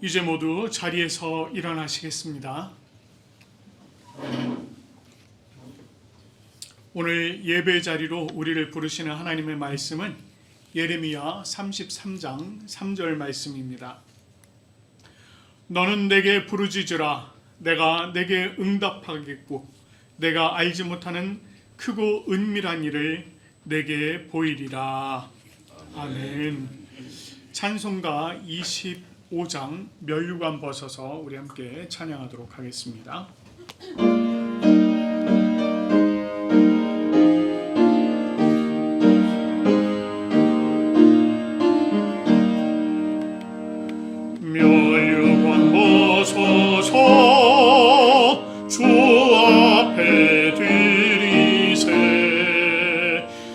이제 모두 자리에서 일어나시겠습니다. 오늘 예배 자리로 우리를 부르시는 하나님의 말씀은 예레미야 33장 3절 말씀입니다. 너는 내게 부르짖으라. 내가 내게 응답하겠고 내가 알지 못하는 크고 은밀한 일을 내게 보이리라. 아멘. 찬송가 25장 면류관 벗어서 우리 함께 찬양하도록 하겠습니다. 면류관 벗어서 주 앞에 드리세.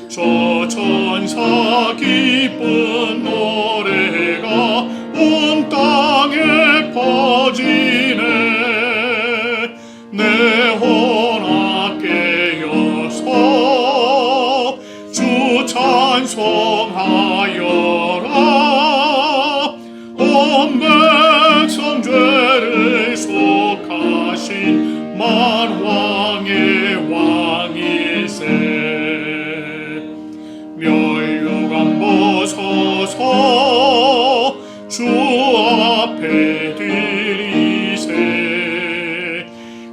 저 천사 기쁜 노래가 온 땅에 퍼지네. 내 혼악 깨어서 주 찬송하여라. 온 백성 죄를 속하신 만왕의 왕이세. 면류관 벗어서 주 앞에 드리세.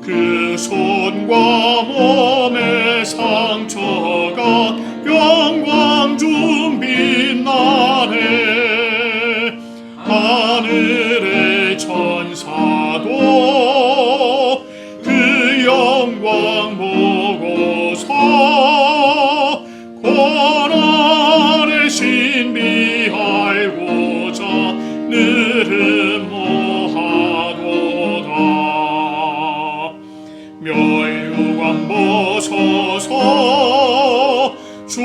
그 손과 몸의 상처가 영광 중 빛나네. 하늘의 천사도 그 영광 보고서 고난의 신비 알고자 늘 음모하도다. 면류관 벗어서 주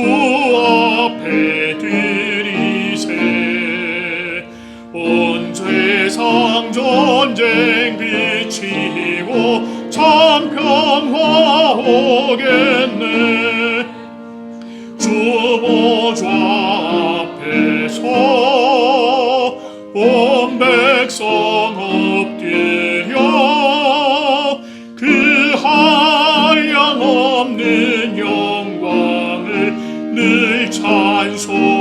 앞에 드리세. 온 세상 전쟁 비치고 참 평화 오겠네. 주 보좌 앞에서 온 백성 엎드려 그 한량없는 영광을 늘 찬송합니다.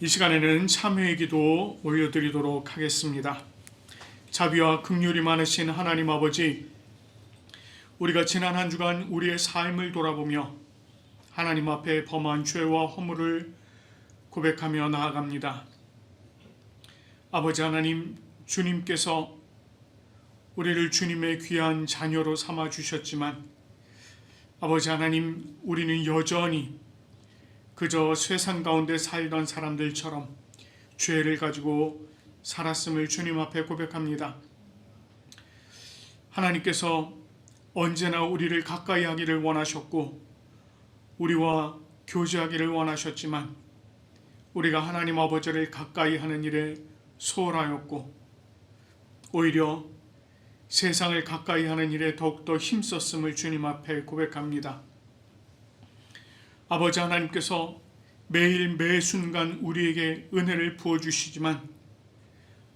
이 시간에는 참회의 기도 올려드리도록 하겠습니다. 자비와 긍휼이 많으신 하나님 아버지, 우리가 지난 한 주간 우리의 삶을 돌아보며 하나님 앞에 범한 죄와 허물을 고백하며 나아갑니다. 아버지 하나님, 주님께서 우리를 주님의 귀한 자녀로 삼아 주셨지만 아버지 하나님, 우리는 여전히 그저 세상 가운데 살던 사람들처럼 죄를 가지고 살았음을 주님 앞에 고백합니다. 하나님께서 언제나 우리를 가까이 하기를 원하셨고 우리와 교제하기를 원하셨지만 우리가 하나님 아버지를 가까이 하는 일에 소홀하였고 오히려 세상을 가까이 하는 일에 더욱더 힘썼음을 주님 앞에 고백합니다. 아버지 하나님께서 매일 매 순간 우리에게 은혜를 부어주시지만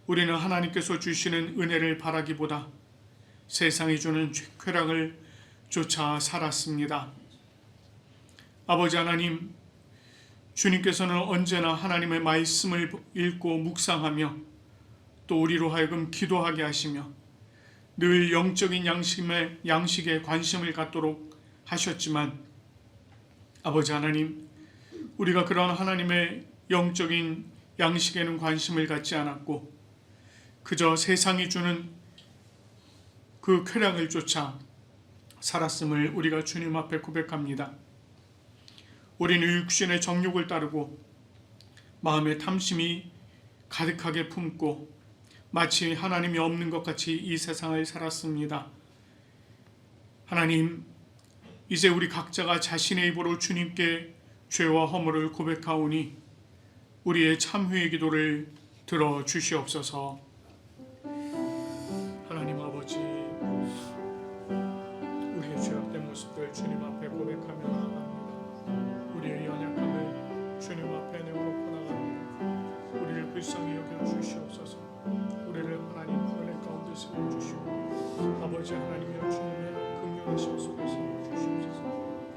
우리는 하나님께서 주시는 은혜를 바라기보다 세상이 주는 쾌락을 쫓아 살았습니다. 아버지 하나님, 주님께서는 언제나 하나님의 말씀을 읽고 묵상하며 또 우리로 하여금 기도하게 하시며 늘 영적인 양식에 관심을 갖도록 하셨지만 아버지 하나님, 우리가 그런 하나님의 영적인 양식에는 관심을 갖지 않았고 그저 세상이 주는 그 쾌락을 쫓아 살았음을 우리가 주님 앞에 고백합니다. 우리는 육신의 정욕을 따르고 마음의 탐심이 가득하게 품고 마치 하나님이 없는 것 같이 이 세상을 살았습니다. 하나님, 이제 우리 각자가 자신의 입으로 주님께 죄와 허물을 고백하오니 우리의 참회의 기도를 들어주시옵소서. 하나님 아버지, 불쌍히 여겨 주시옵소서. 우리를 하나님 은혜 가운데 세워주시고 아버지 하나님이여 주님의 긍휼하심 속에서 주시옵소서.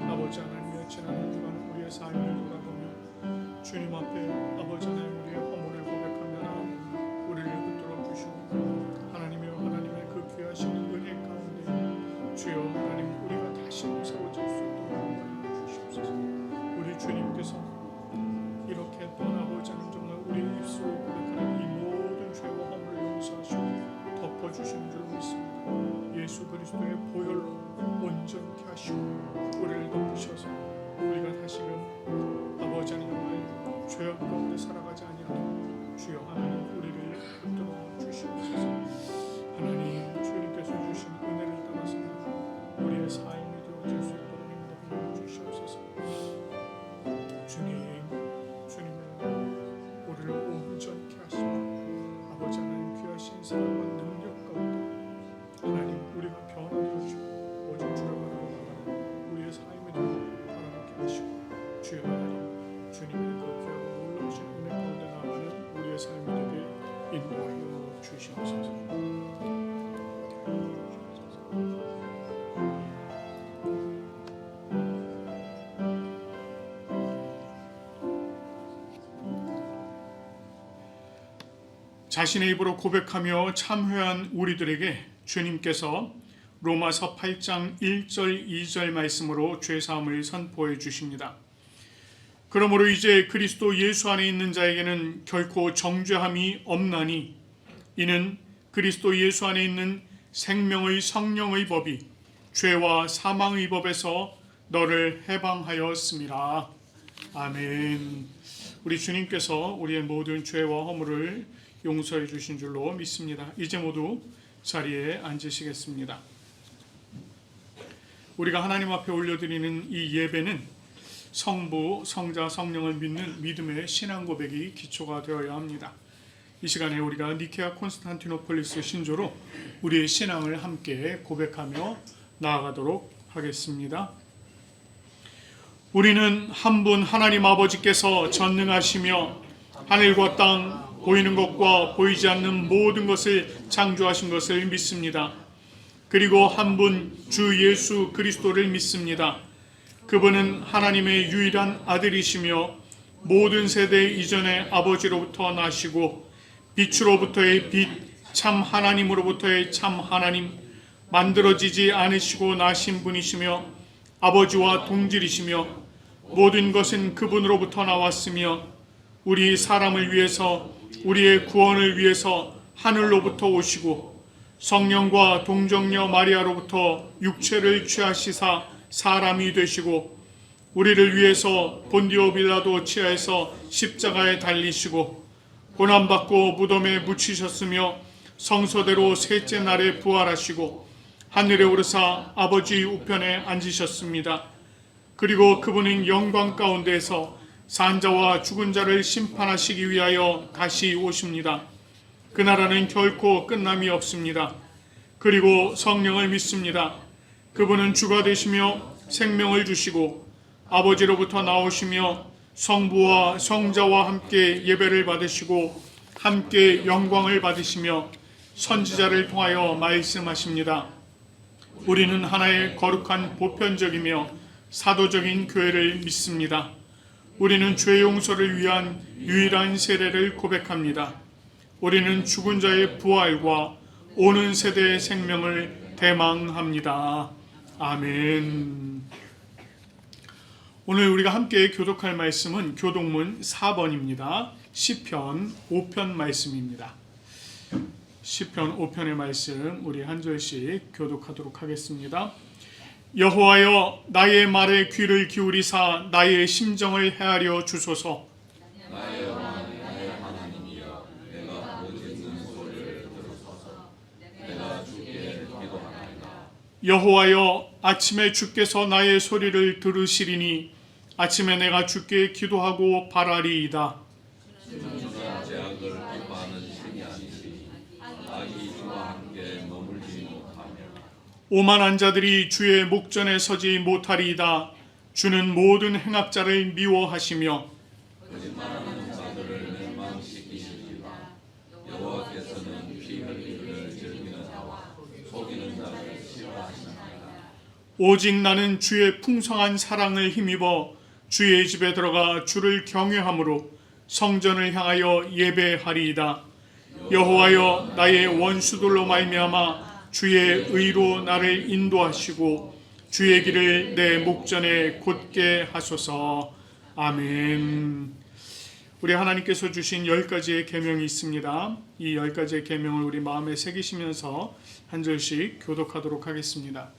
아버지 하나님이여 지난 한 주간 우리의 삶을 돌아보며 주님 앞에 아버지 하나님 우리의 허물을 고백하며 우리를 붙들어 주시고 하나님이여 하나님의 그 귀하신 은혜 가운데 주여 하나님 우리가 다시 세워질 수 있도록 하여 주시옵소서. 우리 주님께서 이렇게 또한 아버지 하나님 정말 우리 입술로 고백하는 이 모든 죄와 허물을 용서하시고 덮어주시는 줄 믿습니다. 예수 그리스도의 보혈로 온전케 하시고 우리를 덮으셔서 우리가 다시금 아버지 하나님 정말 죄악 가운데 살아가지 아니하도록 주여 하나님 우리를 붙들어 주시옵소서. 하나님 주님께서 주신 은혜를 따라서 우리의 삶이 되어질 수 있도록 인도하여 주시옵소서. 주님의 우리를 온전케 하시고 아버지 하나님 귀하신 사랑과 능력 가운데 하나님 우리가 변화되어지고 오직 주를 바라보는 우리의 삶이 되도록 바라보게 하시고 주여 하나님 주님의 그 귀하고 놀라우신 은혜 가운데 나아가는 우리의 삶이 되게 인도하여 주시옵소서. 자신의 입으로 고백하며 참회한 우리들에게 주님께서 로마서 8장 1절 2절 말씀으로 죄사함을 선포해 주십니다. 그러므로 이제 그리스도 예수 안에 있는 자에게는 결코 정죄함이 없나니 이는 그리스도 예수 안에 있는 생명의 성령의 법이 죄와 사망의 법에서 너를 해방하였습니다. 아멘. 우리 주님께서 우리의 모든 죄와 허물을 용서해 주신 줄로 믿습니다. 이제 모두 자리에 앉으시겠습니다. 우리가 하나님 앞에 올려드리는 이 예배는 성부, 성자, 성령을 믿는 믿음의 신앙 고백이 기초가 되어야 합니다. 이 시간에 우리가 니케아 콘스탄티노폴리스 신조로 우리의 신앙을 함께 고백하며 나아가도록 하겠습니다. 우리는 한 분 하나님 아버지께서 전능하시며 하늘과 땅 보이는 것과 보이지 않는 모든 것을 창조하신 것을 믿습니다. 그리고 한 분 주 예수 그리스도를 믿습니다. 그분은 하나님의 유일한 아들이시며 모든 세대 이전의 아버지로부터 나시고 빛으로부터의 빛, 참 하나님으로부터의 참 하나님, 만들어지지 않으시고 나신 분이시며 아버지와 동질이시며 모든 것은 그분으로부터 나왔으며 우리 사람을 위해서 우리의 구원을 위해서 하늘로부터 오시고 성령과 동정녀 마리아로부터 육체를 취하시사 사람이 되시고 우리를 위해서 본디오 빌라도 치하에서 십자가에 달리시고 고난받고 무덤에 묻히셨으며 성소대로 셋째 날에 부활하시고 하늘에 오르사 아버지 우편에 앉으셨습니다. 그리고 그분은 영광 가운데에서 산자와 죽은 자를 심판하시기 위하여 다시 오십니다. 그 나라는 결코 끝남이 없습니다. 그리고 성령을 믿습니다. 그분은 주가 되시며 생명을 주시고 아버지로부터 나오시며 성부와 성자와 함께 예배를 받으시고 함께 영광을 받으시며 선지자를 통하여 말씀하십니다. 우리는 하나의 거룩한 보편적이며 사도적인 교회를 믿습니다. 우리는 죄 용서를 위한 유일한 세례를 고백합니다. 우리는 죽은 자의 부활과 오는 세대의 생명을 대망합니다. 아멘. 오늘 우리가 함께 교독할 말씀은 교독문 4번입니다. 시편 5편 말씀입니다. 시편 5편의 말씀 우리 한 절씩 교독하도록 하겠습니다. 여호와여 나의 말에 귀를 기울이사 나의 심정을 헤아려 주소서. 여호와여 아침에 주께서 나의 소리를 들으시리니 아침에 내가 주께 기도하고 바라리이다. 오만한 자들이 주의 목전에 서지 못하리이다. 주는 모든 행악자를 미워하시며 오직 나는 주의 풍성한 사랑을 힘입어 주의 집에 들어가 주를 경외함으로 성전을 향하여 예배하리이다. 여호와여, 나의 원수들로 말미암아 주의 의로 나를 인도하시고 주의 길을 내 목전에 곧게 하소서. 아멘. 우리 하나님께서 주신 10가지의 계명이 있습니다. 이 10가지의 계명을 우리 마음에 새기시면서 한 절씩 교독하도록 하겠습니다.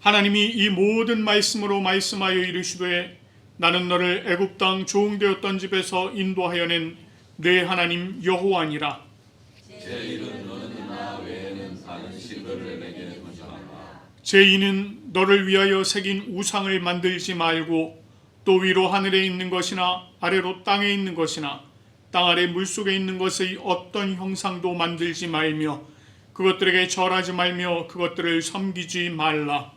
하나님이 이 모든 말씀으로 말씀하여 이르시되 나는 너를 애굽 땅 종되었던 집에서 인도하여 낸 내 하나님 여호와니라. 제2는 너를 위하여 새긴 우상을 만들지 말고 또 위로 하늘에 있는 것이나 아래로 땅에 있는 것이나 땅 아래 물속에 있는 것의 어떤 형상도 만들지 말며 그것들에게 절하지 말며 그것들을 섬기지 말라.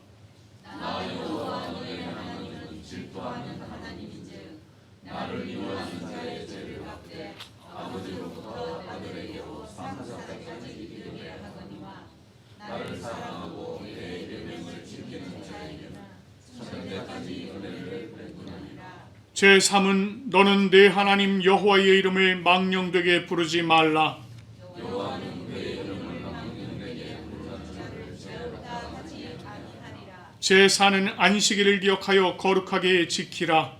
제3은 너는 내 하나님 여호와의 이름을 망령되게 부르지 말라. 제4는 안식일을 기억하여 거룩하게 지키라.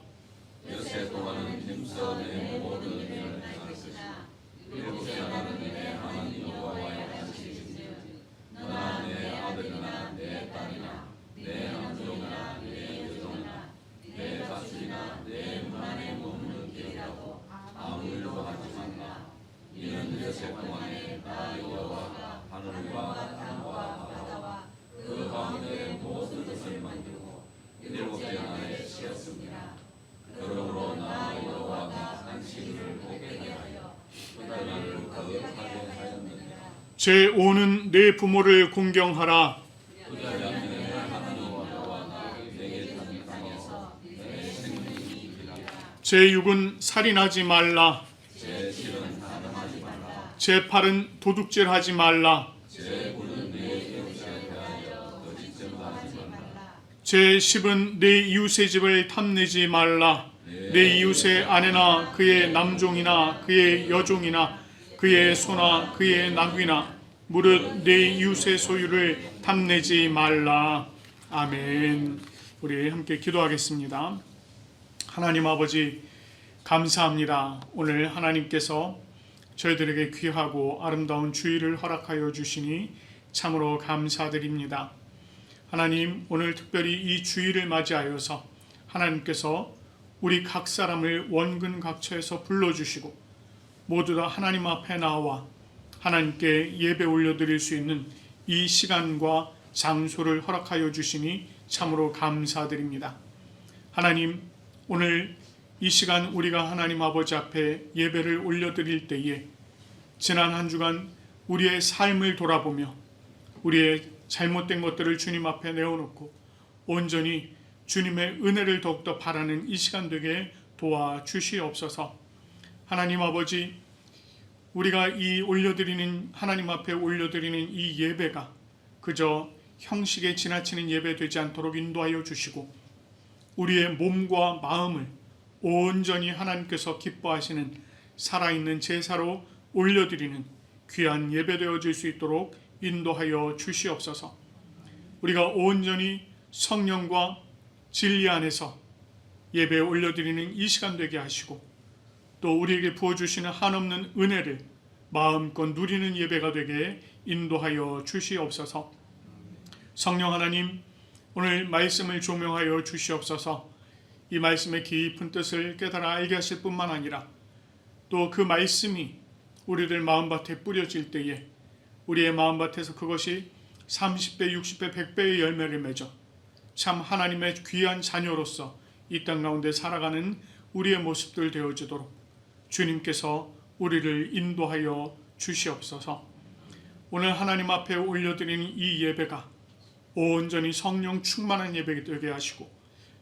제5는 내 부모를 공경하라. 제6은 살인하지 말라. 제8은 도둑질하지 말라. 제10은 내 이웃의 집을 탐내지 말라. 내 이웃의 아내나 그의 남종이나 그의 여종이나 그의 소나 그의 나귀나 무릇 내 이웃의 소유를 탐내지 말라. 아멘. 우리 함께 기도하겠습니다. 하나님 아버지, 감사합니다. 오늘 하나님께서 저희들에게 귀하고 아름다운 주일을 허락하여 주시니 참으로 감사드립니다. 하나님, 오늘 특별히 이 주일을 맞이하여서 하나님께서 우리 각 사람을 원근 각처에서 불러주시고 모두 다 하나님 앞에 나와 하나님께 예배 올려드릴 수 있는 이 시간과 장소를 허락하여 주시니 참으로 감사드립니다. 하나님, 오늘 이 시간 우리가 하나님 아버지 앞에 예배를 올려드릴 때에 지난 한 주간 우리의 삶을 돌아보며 우리의 잘못된 것들을 주님 앞에 내어놓고 온전히 주님의 은혜를 더욱더 바라는 이 시간 되게 도와주시옵소서. 하나님 아버지, 우리가 이 올려드리는 하나님 앞에 올려드리는 이 예배가 그저 형식에 지나치는 예배 되지 않도록 인도하여 주시고 우리의 몸과 마음을 온전히 하나님께서 기뻐하시는 살아있는 제사로 올려드리는 귀한 예배 되어질 수 있도록 인도하여 주시옵소서. 우리가 온전히 성령과 진리 안에서 예배 올려드리는 이 시간 되게 하시고 또 우리에게 부어주시는 한없는 은혜를 마음껏 누리는 예배가 되게 인도하여 주시옵소서. 성령 하나님, 오늘 말씀을 조명하여 주시옵소서. 이 말씀의 깊은 뜻을 깨달아 알게 하실 뿐만 아니라 또 그 말씀이 우리들 마음밭에 뿌려질 때에 우리의 마음밭에서 그것이 30배, 60배, 100배의 열매를 맺어 참 하나님의 귀한 자녀로서 이 땅 가운데 살아가는 우리의 모습들 되어지도록 주님께서 우리를 인도하여 주시옵소서. 오늘 하나님 앞에 올려드리는 이 예배가 온전히 성령 충만한 예배 되게 하시고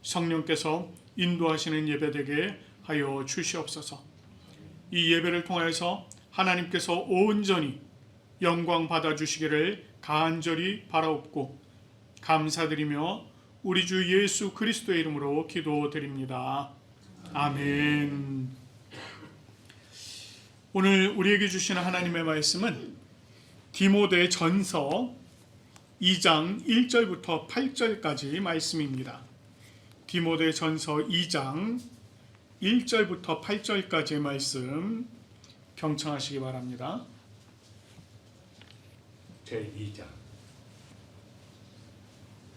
성령께서 인도하시는 예배 되게 하여 주시옵소서. 이 예배를 통해서 하나님께서 온전히 영광 받아주시기를 간절히 바라옵고 감사드리며 우리 주 예수 그리스도의 이름으로 기도드립니다. 아멘. 오늘 우리에게 주시는 하나님의 말씀은 디모데 전서 2장 1절부터 8절까지 말씀입니다. 디모데 전서 2장 1절부터 8절까지의 말씀 경청하시기 바랍니다. 제2장.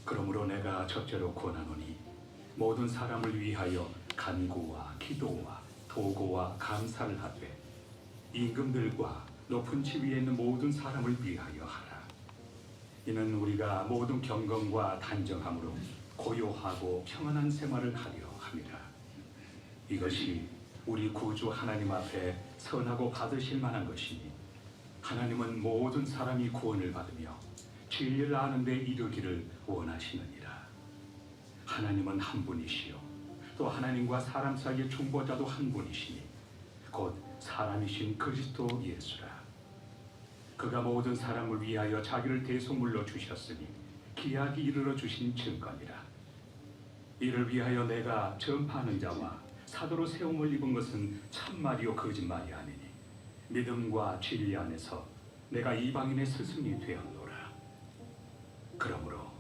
그러므로 내가 첫째로 권하노니 모든 사람을 위하여 간구와 기도와 도고와 감사를 하되 임금들과 높은 지 위에 있는 모든 사람을 위하여 하라. 이는 우리가 모든 경건과 단정함으로 고요하고 평안한 생활을 하려 함이라. 이것이 우리 구주 하나님 앞에 선하고 받으실 만한 것이니 하나님은 모든 사람이 구원을 받으며 진리를 아는 데 이르기를 원하시느니라. 하나님은 한 분이시요 또 하나님과 사람 사이의 중보자도 한 분이시니 곧 사람이신 그리스도 예수라. 그가 모든 사람을 위하여 자기를 대속물로 주셨으니 기약이 이르러 주신 증거니라. 이를 위하여 내가 전파하는 자와 사도로 세움을 입은 것은 참말이요 거짓말이 아니니 믿음과 진리 안에서 내가 이방인의 스승이 되었노라. 그러므로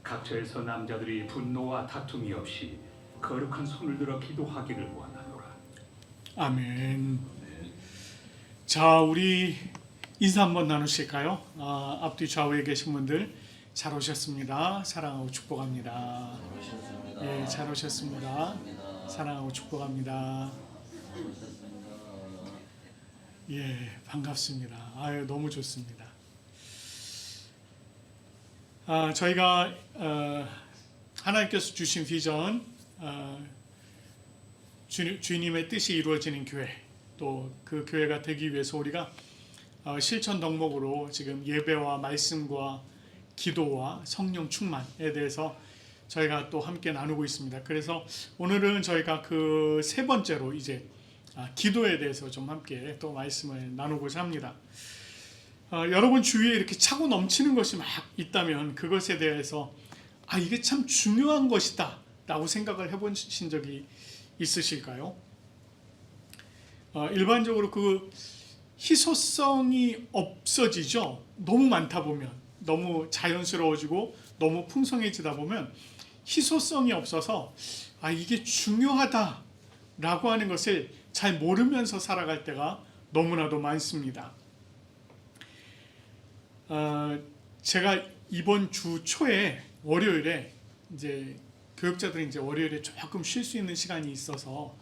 각처에서 남자들이 분노와 다툼이 없이 거룩한 손을 들어 기도하기를 원하노라. 아멘. 자, 우리 인사 한번 나누실까요? 앞뒤 좌우에 계신 분들 잘 오셨습니다. 사랑하고 축복합니다. 예, 잘 오셨습니다. 사랑하고 축복합니다. 예, 반갑습니다. 아유, 너무 좋습니다. 저희가 하나님께서 주신 비전, 주님의 뜻이 이루어지는 교회, 또 그 교회가 되기 위해서 우리가 실천 덕목으로 지금 예배와 말씀과 기도와 성령 충만에 대해서 저희가 또 함께 나누고 있습니다. 그래서 오늘은 저희가 그 세 번째로 이제 기도에 대해서 좀 함께 또 말씀을 나누고자 합니다. 여러분 주위에 이렇게 차고 넘치는 것이 막 있다면 그것에 대해서 이게 참 중요한 것이다 라고 생각을 해보신 적이 있으실까요? 일반적으로 그 희소성이 없어지죠. 너무 많다 보면, 너무 자연스러워지고 너무 풍성해지다 보면 희소성이 없어서 이게 중요하다라고 하는 것을 잘 모르면서 살아갈 때가 너무나도 많습니다. 제가 이번 주 초에 월요일에 이제 교육자들이 이제 월요일에 조금 쉴 수 있는 시간이 있어서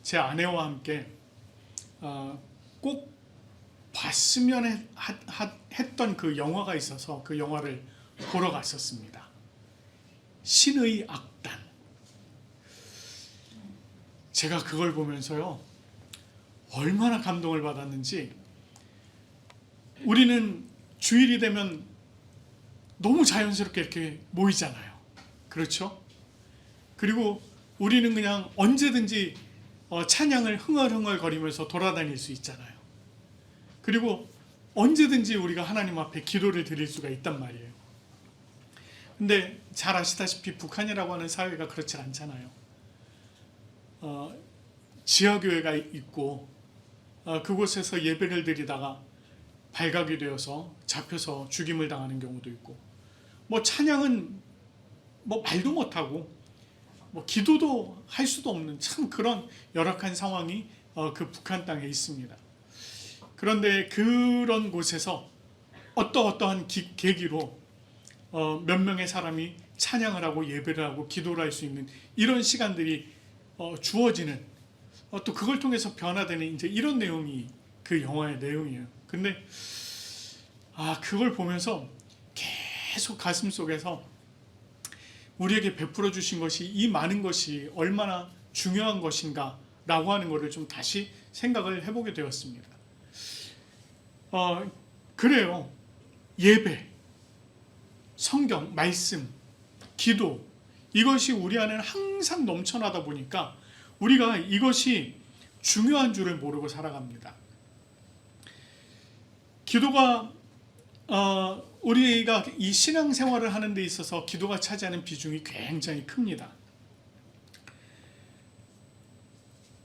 제 아내와 함께 꼭 봤으면 했던 그 영화가 있어서 그 영화를 보러 갔었습니다. 신의 악단. 제가 그걸 보면서요 얼마나 감동을 받았는지. 우리는 주일이 되면 너무 자연스럽게 이렇게 모이잖아요. 그렇죠? 그리고 우리는 그냥 언제든지 찬양을 흥얼흥얼 거리면서 돌아다닐 수 있잖아요. 그리고 언제든지 우리가 하나님 앞에 기도를 드릴 수가 있단 말이에요. 근데 잘 아시다시피 북한이라고 하는 사회가 그렇지 않잖아요. 지하교회가 있고 그곳에서 예배를 드리다가 발각이 되어서 잡혀서 죽임을 당하는 경우도 있고, 찬양은 말도 못하고 기도도 할 수도 없는 참 그런 열악한 상황이 그 북한 땅에 있습니다. 그런데 그런 곳에서 어떠한 계기로 몇 명의 사람이 찬양을 하고 예배를 하고 기도를 할 수 있는 이런 시간들이 주어지는, 또 그걸 통해서 변화되는 이제 이런 내용이 그 영화의 내용이에요. 근데 그걸 보면서 계속 가슴 속에서 우리에게 베풀어 주신 것이, 이 많은 것이 얼마나 중요한 것인가 라고 하는 것을 좀 다시 생각을 해보게 되었습니다. 그래요. 예배, 성경, 말씀, 기도, 이것이 우리 안에는 항상 넘쳐나다 보니까 우리가 이것이 중요한 줄을 모르고 살아갑니다. 기도가 우리가 이 신앙생활을 하는 데 있어서 기도가 차지하는 비중이 굉장히 큽니다.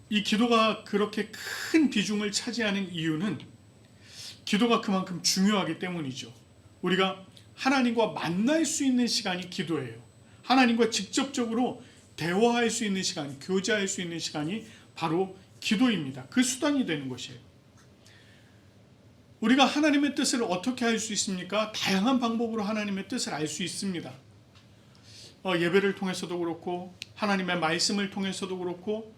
이 기도가 그렇게 큰 비중을 차지하는 이유는 기도가 그만큼 중요하기 때문이죠. 우리가 하나님과 만날 수 있는 시간이 기도예요. 하나님과 직접적으로 대화할 수 있는 시간, 교제할 수 있는 시간이 바로 기도입니다. 그 수단이 되는 것이에요. 우리가 하나님의 뜻을 어떻게 알 수 있습니까? 다양한 방법으로 하나님의 뜻을 알 수 있습니다. 예배를 통해서도 그렇고 하나님의 말씀을 통해서도 그렇고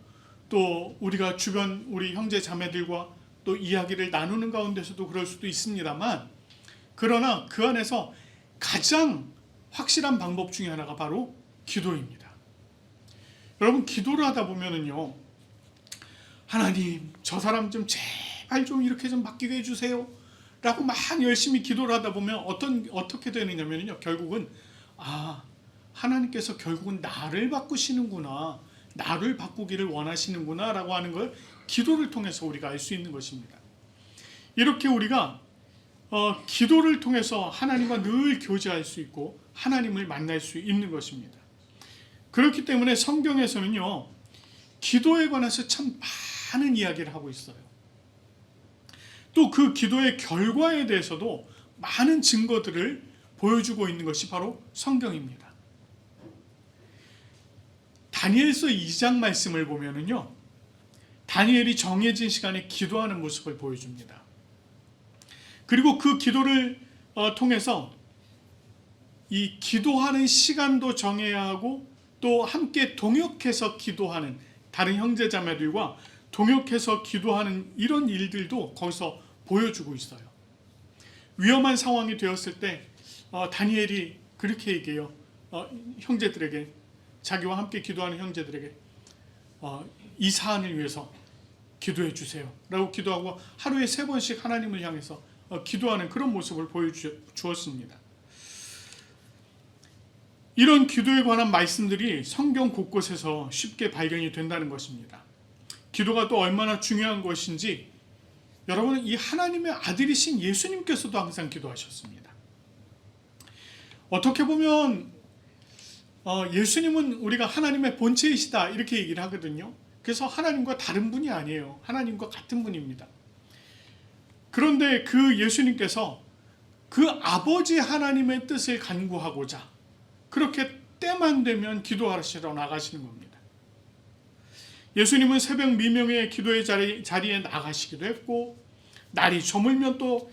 또 우리가 주변 우리 형제 자매들과 또 이야기를 나누는 가운데서도 그럴 수도 있습니다만, 그러나 그 안에서 가장 확실한 방법 중에 하나가 바로 기도입니다. 여러분, 기도를 하다 보면은요, 하나님 저 사람 좀 제발 좀 이렇게 좀 바뀌게 해주세요 라고 막 열심히 기도를 하다 보면 어떻게 되느냐면요, 결국은 하나님께서 결국은 나를 바꾸시는구나, 나를 바꾸기를 원하시는구나 라고 하는 걸 기도를 통해서 우리가 알 수 있는 것입니다. 이렇게 우리가 기도를 통해서 하나님과 늘 교제할 수 있고 하나님을 만날 수 있는 것입니다. 그렇기 때문에 성경에서는요, 기도에 관해서 참 많은 이야기를 하고 있어요. 또 그 기도의 결과에 대해서도 많은 증거들을 보여주고 있는 것이 바로 성경입니다. 다니엘서 2장 말씀을 보면은요, 다니엘이 정해진 시간에 기도하는 모습을 보여줍니다. 그리고 그 기도를 통해서 이 기도하는 시간도 정해야 하고 또 함께 동역해서 기도하는 다른 형제자매들과 동역해서 기도하는 이런 일들도 거기서 보여주고 있어요. 위험한 상황이 되었을 때 다니엘이 그렇게 얘기해요. 형제들에게, 자기와 함께 기도하는 형제들에게 이 사안을 위해서 기도해 주세요 라고 기도하고 하루에 3번씩 하나님을 향해서 기도하는 그런 모습을 보여주었습니다. 이런 기도에 관한 말씀들이 성경 곳곳에서 쉽게 발견이 된다는 것입니다. 기도가 또 얼마나 중요한 것인지 여러분, 이 하나님의 아들이신 예수님께서도 항상 기도하셨습니다. 어떻게 보면 예수님은 우리가 하나님의 본체이시다 이렇게 얘기를 하거든요. 그래서 하나님과 다른 분이 아니에요. 하나님과 같은 분입니다. 그런데 그 예수님께서 그 아버지 하나님의 뜻을 간구하고자 그렇게 때만 되면 기도하시러 나가시는 겁니다. 예수님은 새벽 미명의 기도의 자리에 나가시기도 했고, 날이 저물면 또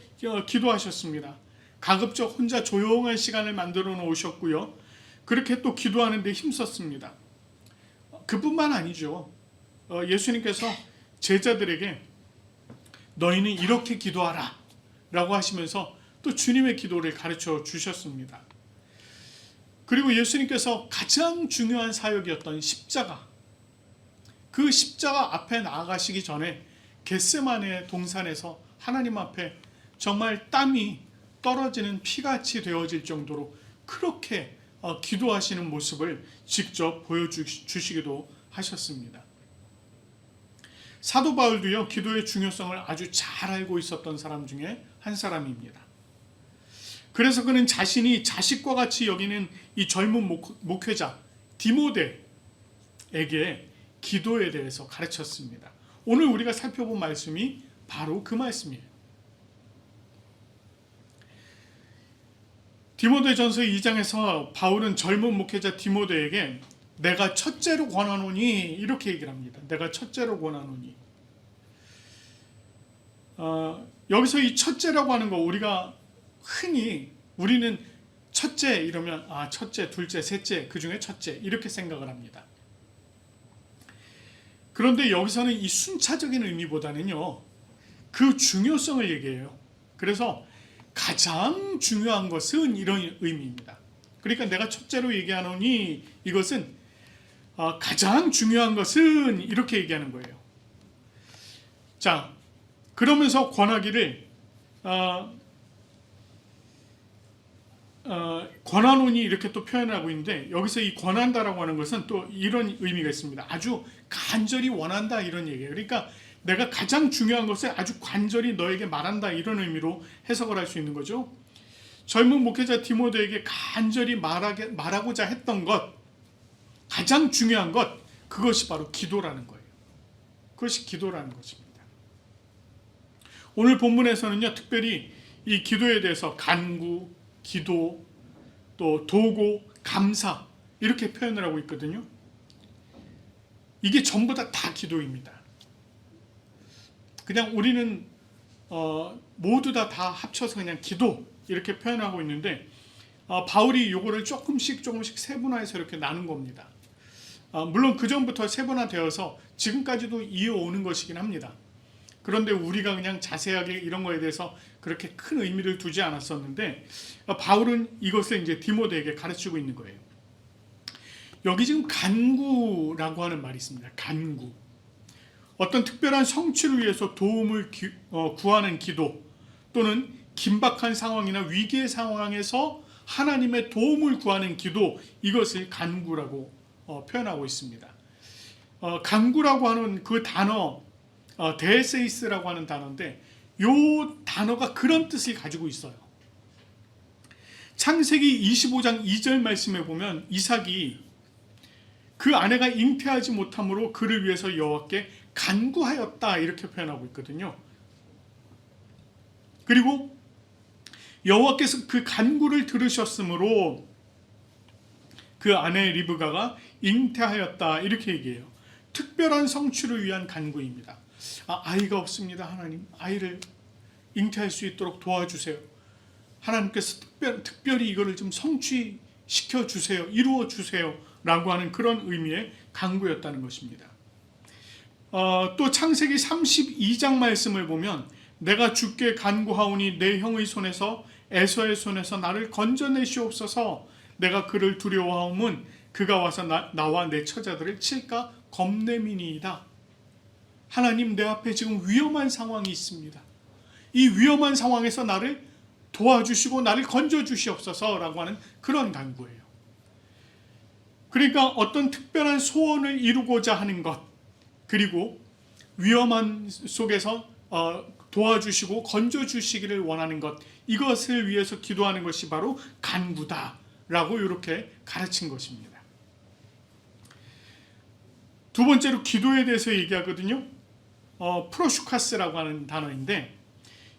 기도하셨습니다. 가급적 혼자 조용한 시간을 만들어 놓으셨고요, 그렇게 또 기도하는 데 힘썼습니다. 그뿐만 아니죠. 예수님께서 제자들에게 너희는 이렇게 기도하라 라고 하시면서 또 주님의 기도를 가르쳐 주셨습니다. 그리고 예수님께서 가장 중요한 사역이었던 십자가, 그 십자가 앞에 나아가시기 전에 겟세마네 동산에서 하나님 앞에 정말 땀이 떨어지는 피같이 되어질 정도로 그렇게 기도하시는 모습을 직접 보여주시기도 하셨습니다. 사도 바울도요, 기도의 중요성을 아주 잘 알고 있었던 사람 중에 한 사람입니다. 그래서 그는 자신이 자식과 같이 여기는 이 젊은 목회자 디모데에게 기도에 대해서 가르쳤습니다. 오늘 우리가 살펴본 말씀이 바로 그 말씀이에요. 디모데전서 2장에서 바울은 젊은 목회자 디모데에게 내가 첫째로 권하노니 이렇게 얘기를 합니다. 내가 첫째로 권하노니. 여기서 이 첫째라고 하는 거, 우리가 흔히 우리는 첫째 이러면 첫째, 둘째, 셋째, 그 중에 첫째 이렇게 생각을 합니다. 그런데 여기서는 이 순차적인 의미보다는요, 그 중요성을 얘기해요. 그래서 가장 중요한 것은 이런 의미입니다. 그러니까 내가 첫째로 얘기하노니 이것은 가장 중요한 것은 이렇게 얘기하는 거예요. 자, 그러면서 권하기를 권하노니 이렇게 또 표현을 하고 있는데, 여기서 이 권한다라고 하는 것은 또 이런 의미가 있습니다. 아주 간절히 원한다 이런 얘기예요. 그러니까 내가 가장 중요한 것을 아주 간절히 너에게 말한다, 이런 의미로 해석을 할 수 있는 거죠. 젊은 목회자 디모데에게 간절히 말하고자 했던 것, 가장 중요한 것, 그것이 바로 기도라는 거예요. 그것이 기도라는 것입니다. 오늘 본문에서는요, 특별히 이 기도에 대해서 간구, 기도, 또 도고, 감사, 이렇게 표현을 하고 있거든요. 이게 전부 다 기도입니다. 그냥 우리는 모두 다 합쳐서 그냥 기도, 이렇게 표현하고 있는데, 바울이 이거를 조금씩 세분화해서 이렇게 나눈 겁니다. 물론 그 전부터 세분화되어서 지금까지도 이어오는 것이긴 합니다. 그런데 우리가 그냥 자세하게 이런 거에 대해서 그렇게 큰 의미를 두지 않았었는데, 바울은 이것을 이제 디모데에게 가르치고 있는 거예요. 여기 지금 간구라고 하는 말이 있습니다. 간구. 어떤 특별한 성취를 위해서 도움을 구하는 기도, 또는 긴박한 상황이나 위기의 상황에서 하나님의 도움을 구하는 기도, 이것을 간구라고 표현하고 있습니다. 간구라고 하는 그 단어, 데세이스라고 하는 단어인데, 이 단어가 그런 뜻을 가지고 있어요. 창세기 25장 2절 말씀에 보면 이삭이 그 아내가 잉태하지 못함으로 그를 위해서 여호와께 간구하였다, 이렇게 표현하고 있거든요. 그리고 여호와께서 그 간구를 들으셨으므로 그 아내 리브가가 잉태하였다, 이렇게 얘기해요. 특별한 성취를 위한 간구입니다. 아이가 없습니다. 하나님, 아이를 잉태할 수 있도록 도와주세요. 하나님께서 특별히 이거를 좀 성취시켜 주세요, 이루어 주세요, 라고 하는 그런 의미의 간구였다는 것입니다. 또 창세기 32장 말씀을 보면, 내가 주께 간구하오니 내 형의 손에서 에서의 손에서 나를 건져내시옵소서. 내가 그를 두려워하오면 그가 와서 나와 내 처자들을 칠까 겁내미니이다. 하나님, 내 앞에 지금 위험한 상황이 있습니다. 이 위험한 상황에서 나를 도와주시고 나를 건져주시옵소서라고 하는 그런 간구예요. 그러니까 어떤 특별한 소원을 이루고자 하는 것, 그리고 위험한 속에서 도와주시고 건져주시기를 원하는 것, 이것을 위해서 기도하는 것이 바로 간구다라고 이렇게 가르친 것입니다. 두 번째로 기도에 대해서 얘기하거든요. 프로슈카스라고 하는 단어인데,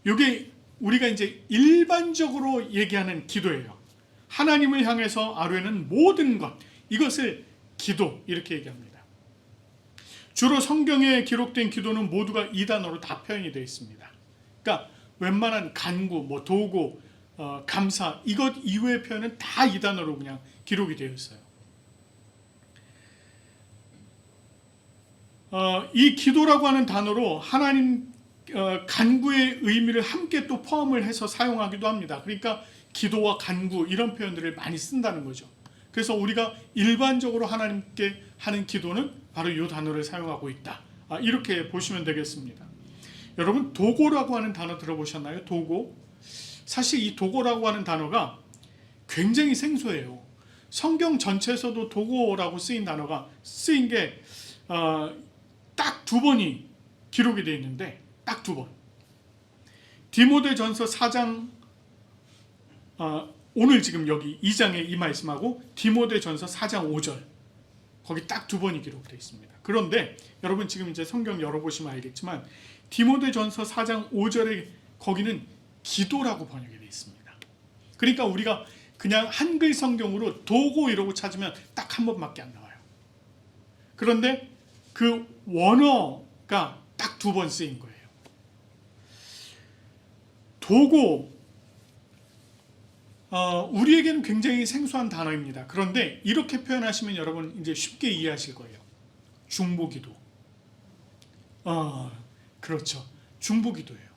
이게 우리가 이제 일반적으로 얘기하는 기도예요. 하나님을 향해서 아뢰는 모든 것, 이것을 기도, 이렇게 얘기합니다. 주로 성경에 기록된 기도는 모두가 이 단어로 다 표현이 되어 있습니다. 그러니까 웬만한 간구, 도구, 감사, 이것 이외의 표현은 다 이 단어로 그냥 기록이 되어 있어요. 이 기도라고 하는 단어로 하나님 간구의 의미를 함께 또 포함을 해서 사용하기도 합니다. 그러니까 기도와 간구, 이런 표현들을 많이 쓴다는 거죠. 그래서 우리가 일반적으로 하나님께 하는 기도는 바로 이 단어를 사용하고 있다, 이렇게 보시면 되겠습니다. 여러분, 도고라고 하는 단어 들어보셨나요? 도고. 사실 이 도고라고 하는 단어가 굉장히 생소해요. 성경 전체에서도 도고라고 쓰인 단어가 쓰인 게 딱 2번이 기록이 되어 있는데, 딱 2번. 디모데전서 4장, 오늘 지금 여기 2장에 이 말씀하고 디모데전서 4장 5절, 거기 딱 2번이 기록되어 있습니다. 그런데 여러분 지금 이제 성경 열어보시면 알겠지만, 디모데전서 4장 5절에 거기는 기도라고 번역이 되어 있습니다. 그러니까 우리가 그냥 한글 성경으로 도고 이러고 찾으면 딱 한 번밖에 안 나와요. 그런데 그 원어가 딱 2번 쓰인 거예요. 도고, 우리에게는 굉장히 생소한 단어입니다. 그런데 이렇게 표현하시면 여러분 이제 쉽게 이해하실 거예요. 중보기도. 그렇죠. 중보기도예요.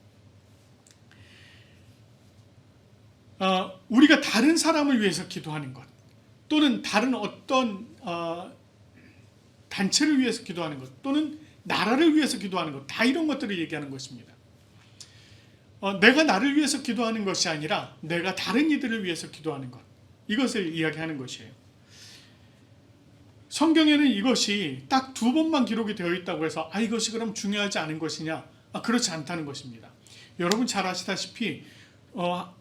우리가 다른 사람을 위해서 기도하는 것, 또는 다른 어떤 단체를 위해서 기도하는 것, 또는 나라를 위해서 기도하는 것, 다 이런 것들을 얘기하는 것입니다. 내가 나를 위해서 기도하는 것이 아니라 내가 다른 이들을 위해서 기도하는 것, 이것을 이야기하는 것이에요. 성경에는 이것이 딱 2번만 기록이 되어 있다고 해서 이것이 그럼 중요하지 않은 것이냐? 그렇지 않다는 것입니다. 여러분 잘 아시다시피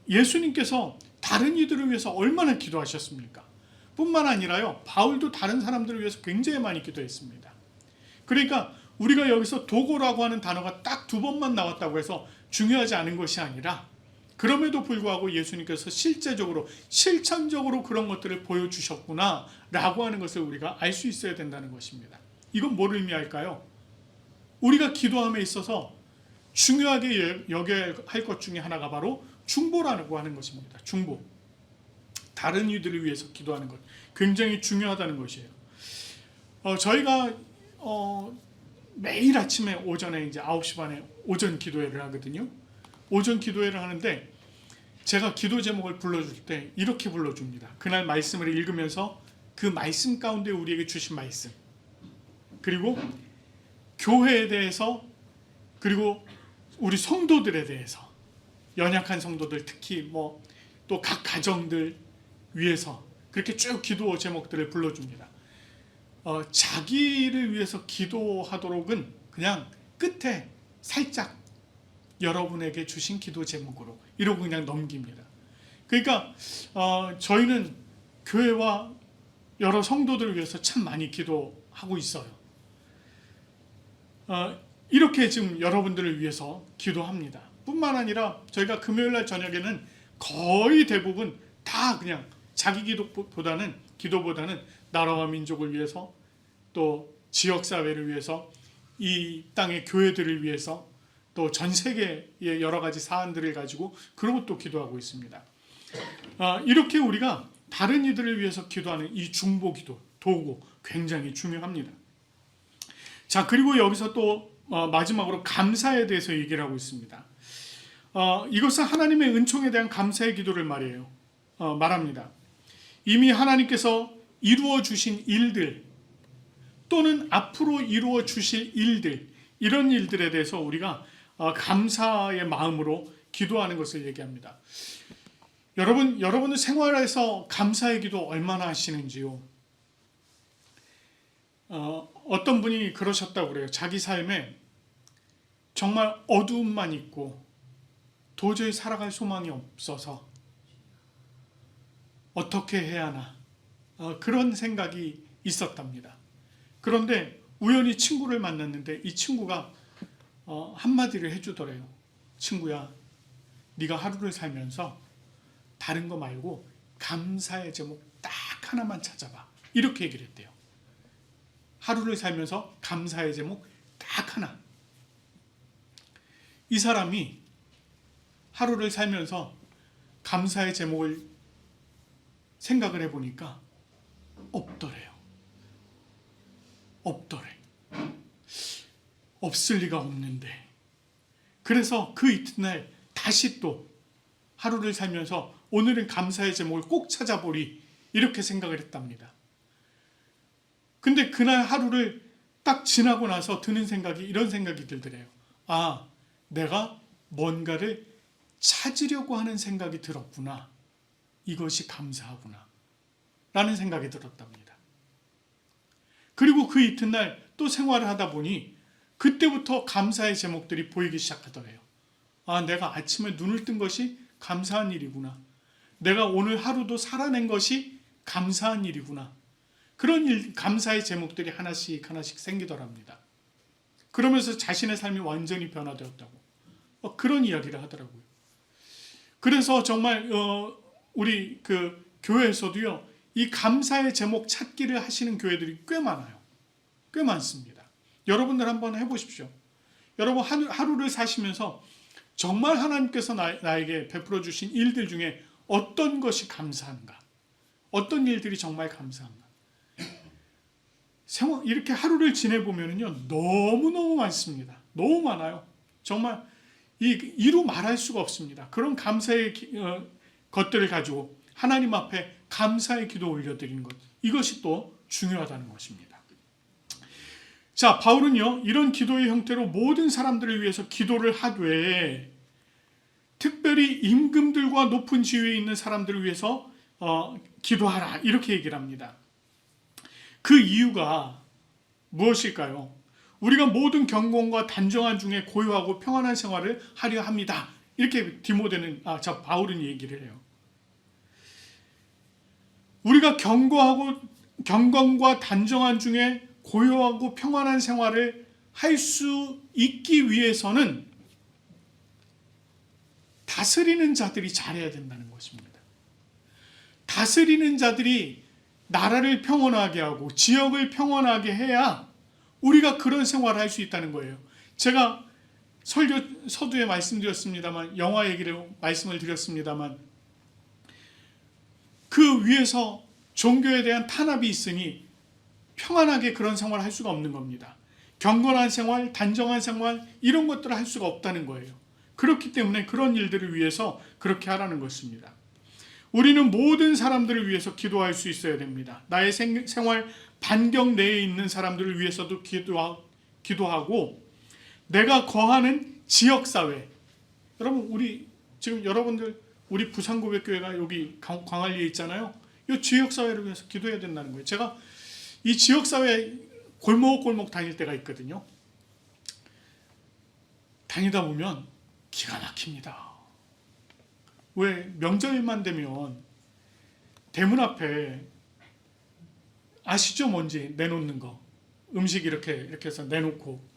예수님께서 다른 이들을 위해서 얼마나 기도하셨습니까? 뿐만 아니라요, 바울도 다른 사람들을 위해서 굉장히 많이 기도했습니다. 그러니까 우리가 여기서 도고라고 하는 단어가 딱 2번만 나왔다고 해서 중요하지 않은 것이 아니라, 그럼에도 불구하고 예수님께서 실제적으로 실천적으로 그런 것들을 보여주셨구나 라고 하는 것을 우리가 알 수 있어야 된다는 것입니다. 이건 뭘 의미할까요? 우리가 기도함에 있어서 중요하게 여겨야 할 것 중에 하나가 바로 중보라고 하는 것입니다. 중보. 다른 이들을 위해서 기도하는 것 굉장히 중요하다는 것이에요. 저희가 매일 아침에 오전에 이제 9시 반에 오전 기도회를 하거든요. 오전 기도회를 하는데 제가 기도 제목을 불러줄 때 이렇게 불러줍니다. 그날 말씀을 읽으면서 그 말씀 가운데 우리에게 주신 말씀, 그리고 교회에 대해서, 그리고 우리 성도들에 대해서, 연약한 성도들, 특히 또 각 가정들 위해서 그렇게 쭉 기도 제목들을 불러줍니다. 자기를 위해서 기도하도록은 그냥 끝에 살짝 여러분에게 주신 기도 제목으로 이러고 그냥 넘깁니다. 그러니까 저희는 교회와 여러 성도들을 위해서 참 많이 기도하고 있어요. 이렇게 지금 여러분들을 위해서 기도합니다. 뿐만 아니라 저희가 금요일날 저녁에는 거의 대부분 다 그냥 자기 기도보다는 나라와 민족을 위해서, 또 지역사회를 위해서, 이 땅의 교회들을 위해서, 또 전 세계의 여러 가지 사안들을 가지고 그런 것도 기도하고 있습니다. 이렇게 우리가 다른 이들을 위해서 기도하는 이 중보 기도, 도구 굉장히 중요합니다. 자, 그리고 여기서 또 마지막으로 감사에 대해서 얘기를 하고 있습니다. 이것은 하나님의 은총에 대한 감사의 기도를 말합니다. 이미 하나님께서 이루어 주신 일들, 또는 앞으로 이루어 주실 일들, 이런 일들에 대해서 우리가 감사의 마음으로 기도하는 것을 얘기합니다. 여러분은 생활에서 감사의 기도 얼마나 하시는지요? 어떤 분이 그러셨다고 그래요. 자기 삶에 정말 어두움만 있고 도저히 살아갈 소망이 없어서 어떻게 해야 하나, 그런 생각이 있었답니다. 그런데 우연히 친구를 만났는데 이 친구가 한마디를 해주더래요. 친구야, 네가 하루를 살면서 다른 거 말고 감사의 제목 딱 하나만 찾아봐. 이렇게 얘기를 했대요. 하루를 살면서 감사의 제목 딱 하나. 이 사람이 하루를 살면서 감사의 제목을 생각을 해보니까 없더래요. 없을 리가 없는데. 그래서 그 이튿날 다시 또 하루를 살면서 오늘은 감사의 제목을 꼭 찾아보리, 이렇게 생각을 했답니다. 근데 그날 하루를 딱 지나고 나서 드는 생각이, 이런 생각이 들더래요. 내가 뭔가를 찾으려고 하는 생각이 들었구나. 이것이 감사하구나. 라는 생각이 들었답니다. 그리고 그 이튿날 또 생활을 하다 보니 그때부터 감사의 제목들이 보이기 시작하더래요. 내가 아침에 눈을 뜬 것이 감사한 일이구나. 내가 오늘 하루도 살아낸 것이 감사한 일이구나. 그런 감사의 제목들이 하나씩 생기더랍니다. 그러면서 자신의 삶이 완전히 변화되었다고 그런 이야기를 하더라고요. 그래서 정말 우리 그 교회에서도요, 이 감사의 제목 찾기를 하시는 교회들이 꽤 많아요. 꽤 많습니다. 여러분들 한번 해보십시오. 여러분 하루를 사시면서 정말 하나님께서 나에게 베풀어 주신 일들 중에 어떤 것이 감사한가? 어떤 일들이 정말 감사한가? 이렇게 하루를 지내보면요, 너무너무 많습니다. 너무 많아요. 정말 이루 말할 수가 없습니다. 그런 감사의 것들을 가지고 하나님 앞에 감사의 기도 올려드리는 것, 이것이 또 중요하다는 것입니다. 자, 바울은요, 이런 기도의 형태로 모든 사람들을 위해서 기도를 하되, 특별히 임금들과 높은 지위에 있는 사람들을 위해서 기도하라, 이렇게 얘기를 합니다. 그 이유가 무엇일까요? 우리가 모든 경건과 단정한 중에 고요하고 평안한 생활을 하려 합니다. 이렇게 바울은 얘기를 해요. 우리가 경건과 단정한 중에 고요하고 평안한 생활을 할 수 있기 위해서는 다스리는 자들이 잘해야 된다는 것입니다. 다스리는 자들이 나라를 평온하게 하고 지역을 평온하게 해야 우리가 그런 생활을 할 수 있다는 거예요. 제가 서두에 말씀드렸습니다만, 영화 얘기를 말씀을 드렸습니다만, 그 위에서 종교에 대한 탄압이 있으니 평안하게 그런 생활을 할 수가 없는 겁니다. 경건한 생활, 단정한 생활, 이런 것들을 할 수가 없다는 거예요. 그렇기 때문에 그런 일들을 위해서 그렇게 하라는 것입니다. 우리는 모든 사람들을 위해서 기도할 수 있어야 됩니다. 나의 생활 반경 내에 있는 사람들을 위해서도 기도하고, 내가 거하는 지역사회, 여러분 여러분들 우리 부산고백교회가 여기 광안리에 있잖아요. 이 지역사회를 위해서 기도해야 된다는 거예요. 제가 이 지역사회 골목골목 다닐 때가 있거든요. 다니다 보면 기가 막힙니다. 왜? 명절만 되면 대문 앞에 아시죠? 뭔지 내놓는 거. 음식 이렇게 해서 내놓고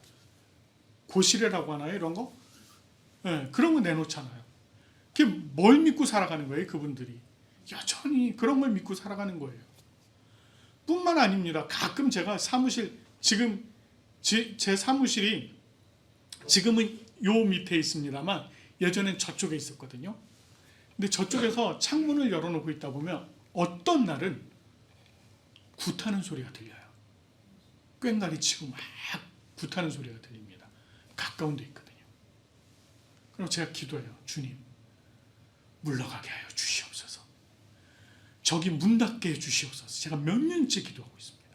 고시래라고 하나요? 이런 거? 네, 그런 거 내놓잖아요. 그게 뭘 믿고 살아가는 거예요? 그분들이. 여전히 그런 걸 믿고 살아가는 거예요. 뿐만 아닙니다. 가끔 제가 지금 제 사무실이 지금은 요 밑에 있습니다만 예전엔 저쪽에 있었거든요. 근데 저쪽에서 창문을 열어놓고 있다 보면 어떤 날은 굿하는 소리가 들려요. 꽹가리 치고 막 굿하는 소리가 들립니다. 가까운 데 있거든요. 그럼 제가 기도해요. 주님, 물러가게 하여 주시옵소서. 저기 문 닫게 해 주시옵소서. 제가 몇 년째 기도하고 있습니다.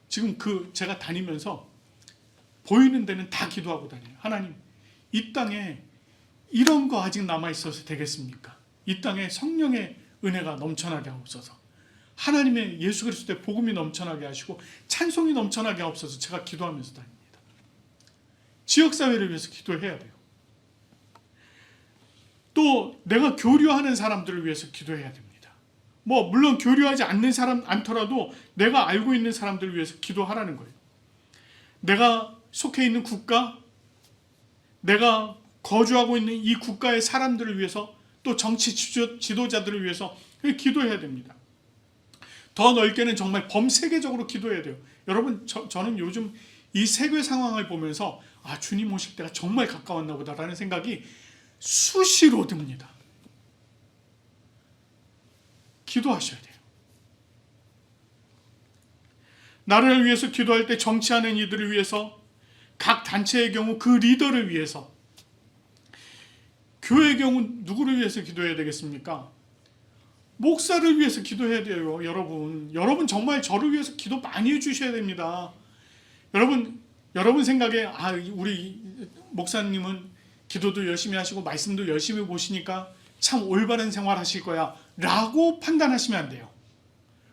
지금 제가 다니면서 보이는 데는 다 기도하고 다녀요. 하나님, 이 땅에 이런 거 아직 남아있어서 되겠습니까? 이 땅에 성령의 은혜가 넘쳐나게 하옵소서. 하나님의 예수 그리스도의 복음이 넘쳐나게 하시고 찬송이 넘쳐나게 하옵소서. 제가 기도하면서 다닙니다. 지역사회를 위해서 기도해야 돼요. 또 내가 교류하는 사람들을 위해서 기도해야 됩니다. 물론 교류하지 않는 사람 않더라도 내가 알고 있는 사람들을 위해서 기도하라는 거예요. 내가 속해 있는 국가, 내가 거주하고 있는 이 국가의 사람들을 위해서, 또 정치 지도자들을 위해서 기도해야 됩니다. 더 넓게는 정말 범세계적으로 기도해야 돼요. 여러분, 저는 요즘 이 세계 상황을 보면서 주님 오실 때가 정말 가까웠나 보다라는 생각이 수시로 듭니다. 기도하셔야 돼요. 나라를 위해서 기도할 때 정치하는 이들을 위해서, 각 단체의 경우 그 리더를 위해서, 교회의 경우 누구를 위해서 기도해야 되겠습니까? 목사를 위해서 기도해야 돼요. 여러분 정말 저를 위해서 기도 많이 해주셔야 됩니다. 여러분 생각에 우리 목사님은 기도도 열심히 하시고 말씀도 열심히 보시니까 참 올바른 생활 하실 거야 라고 판단하시면 안 돼요.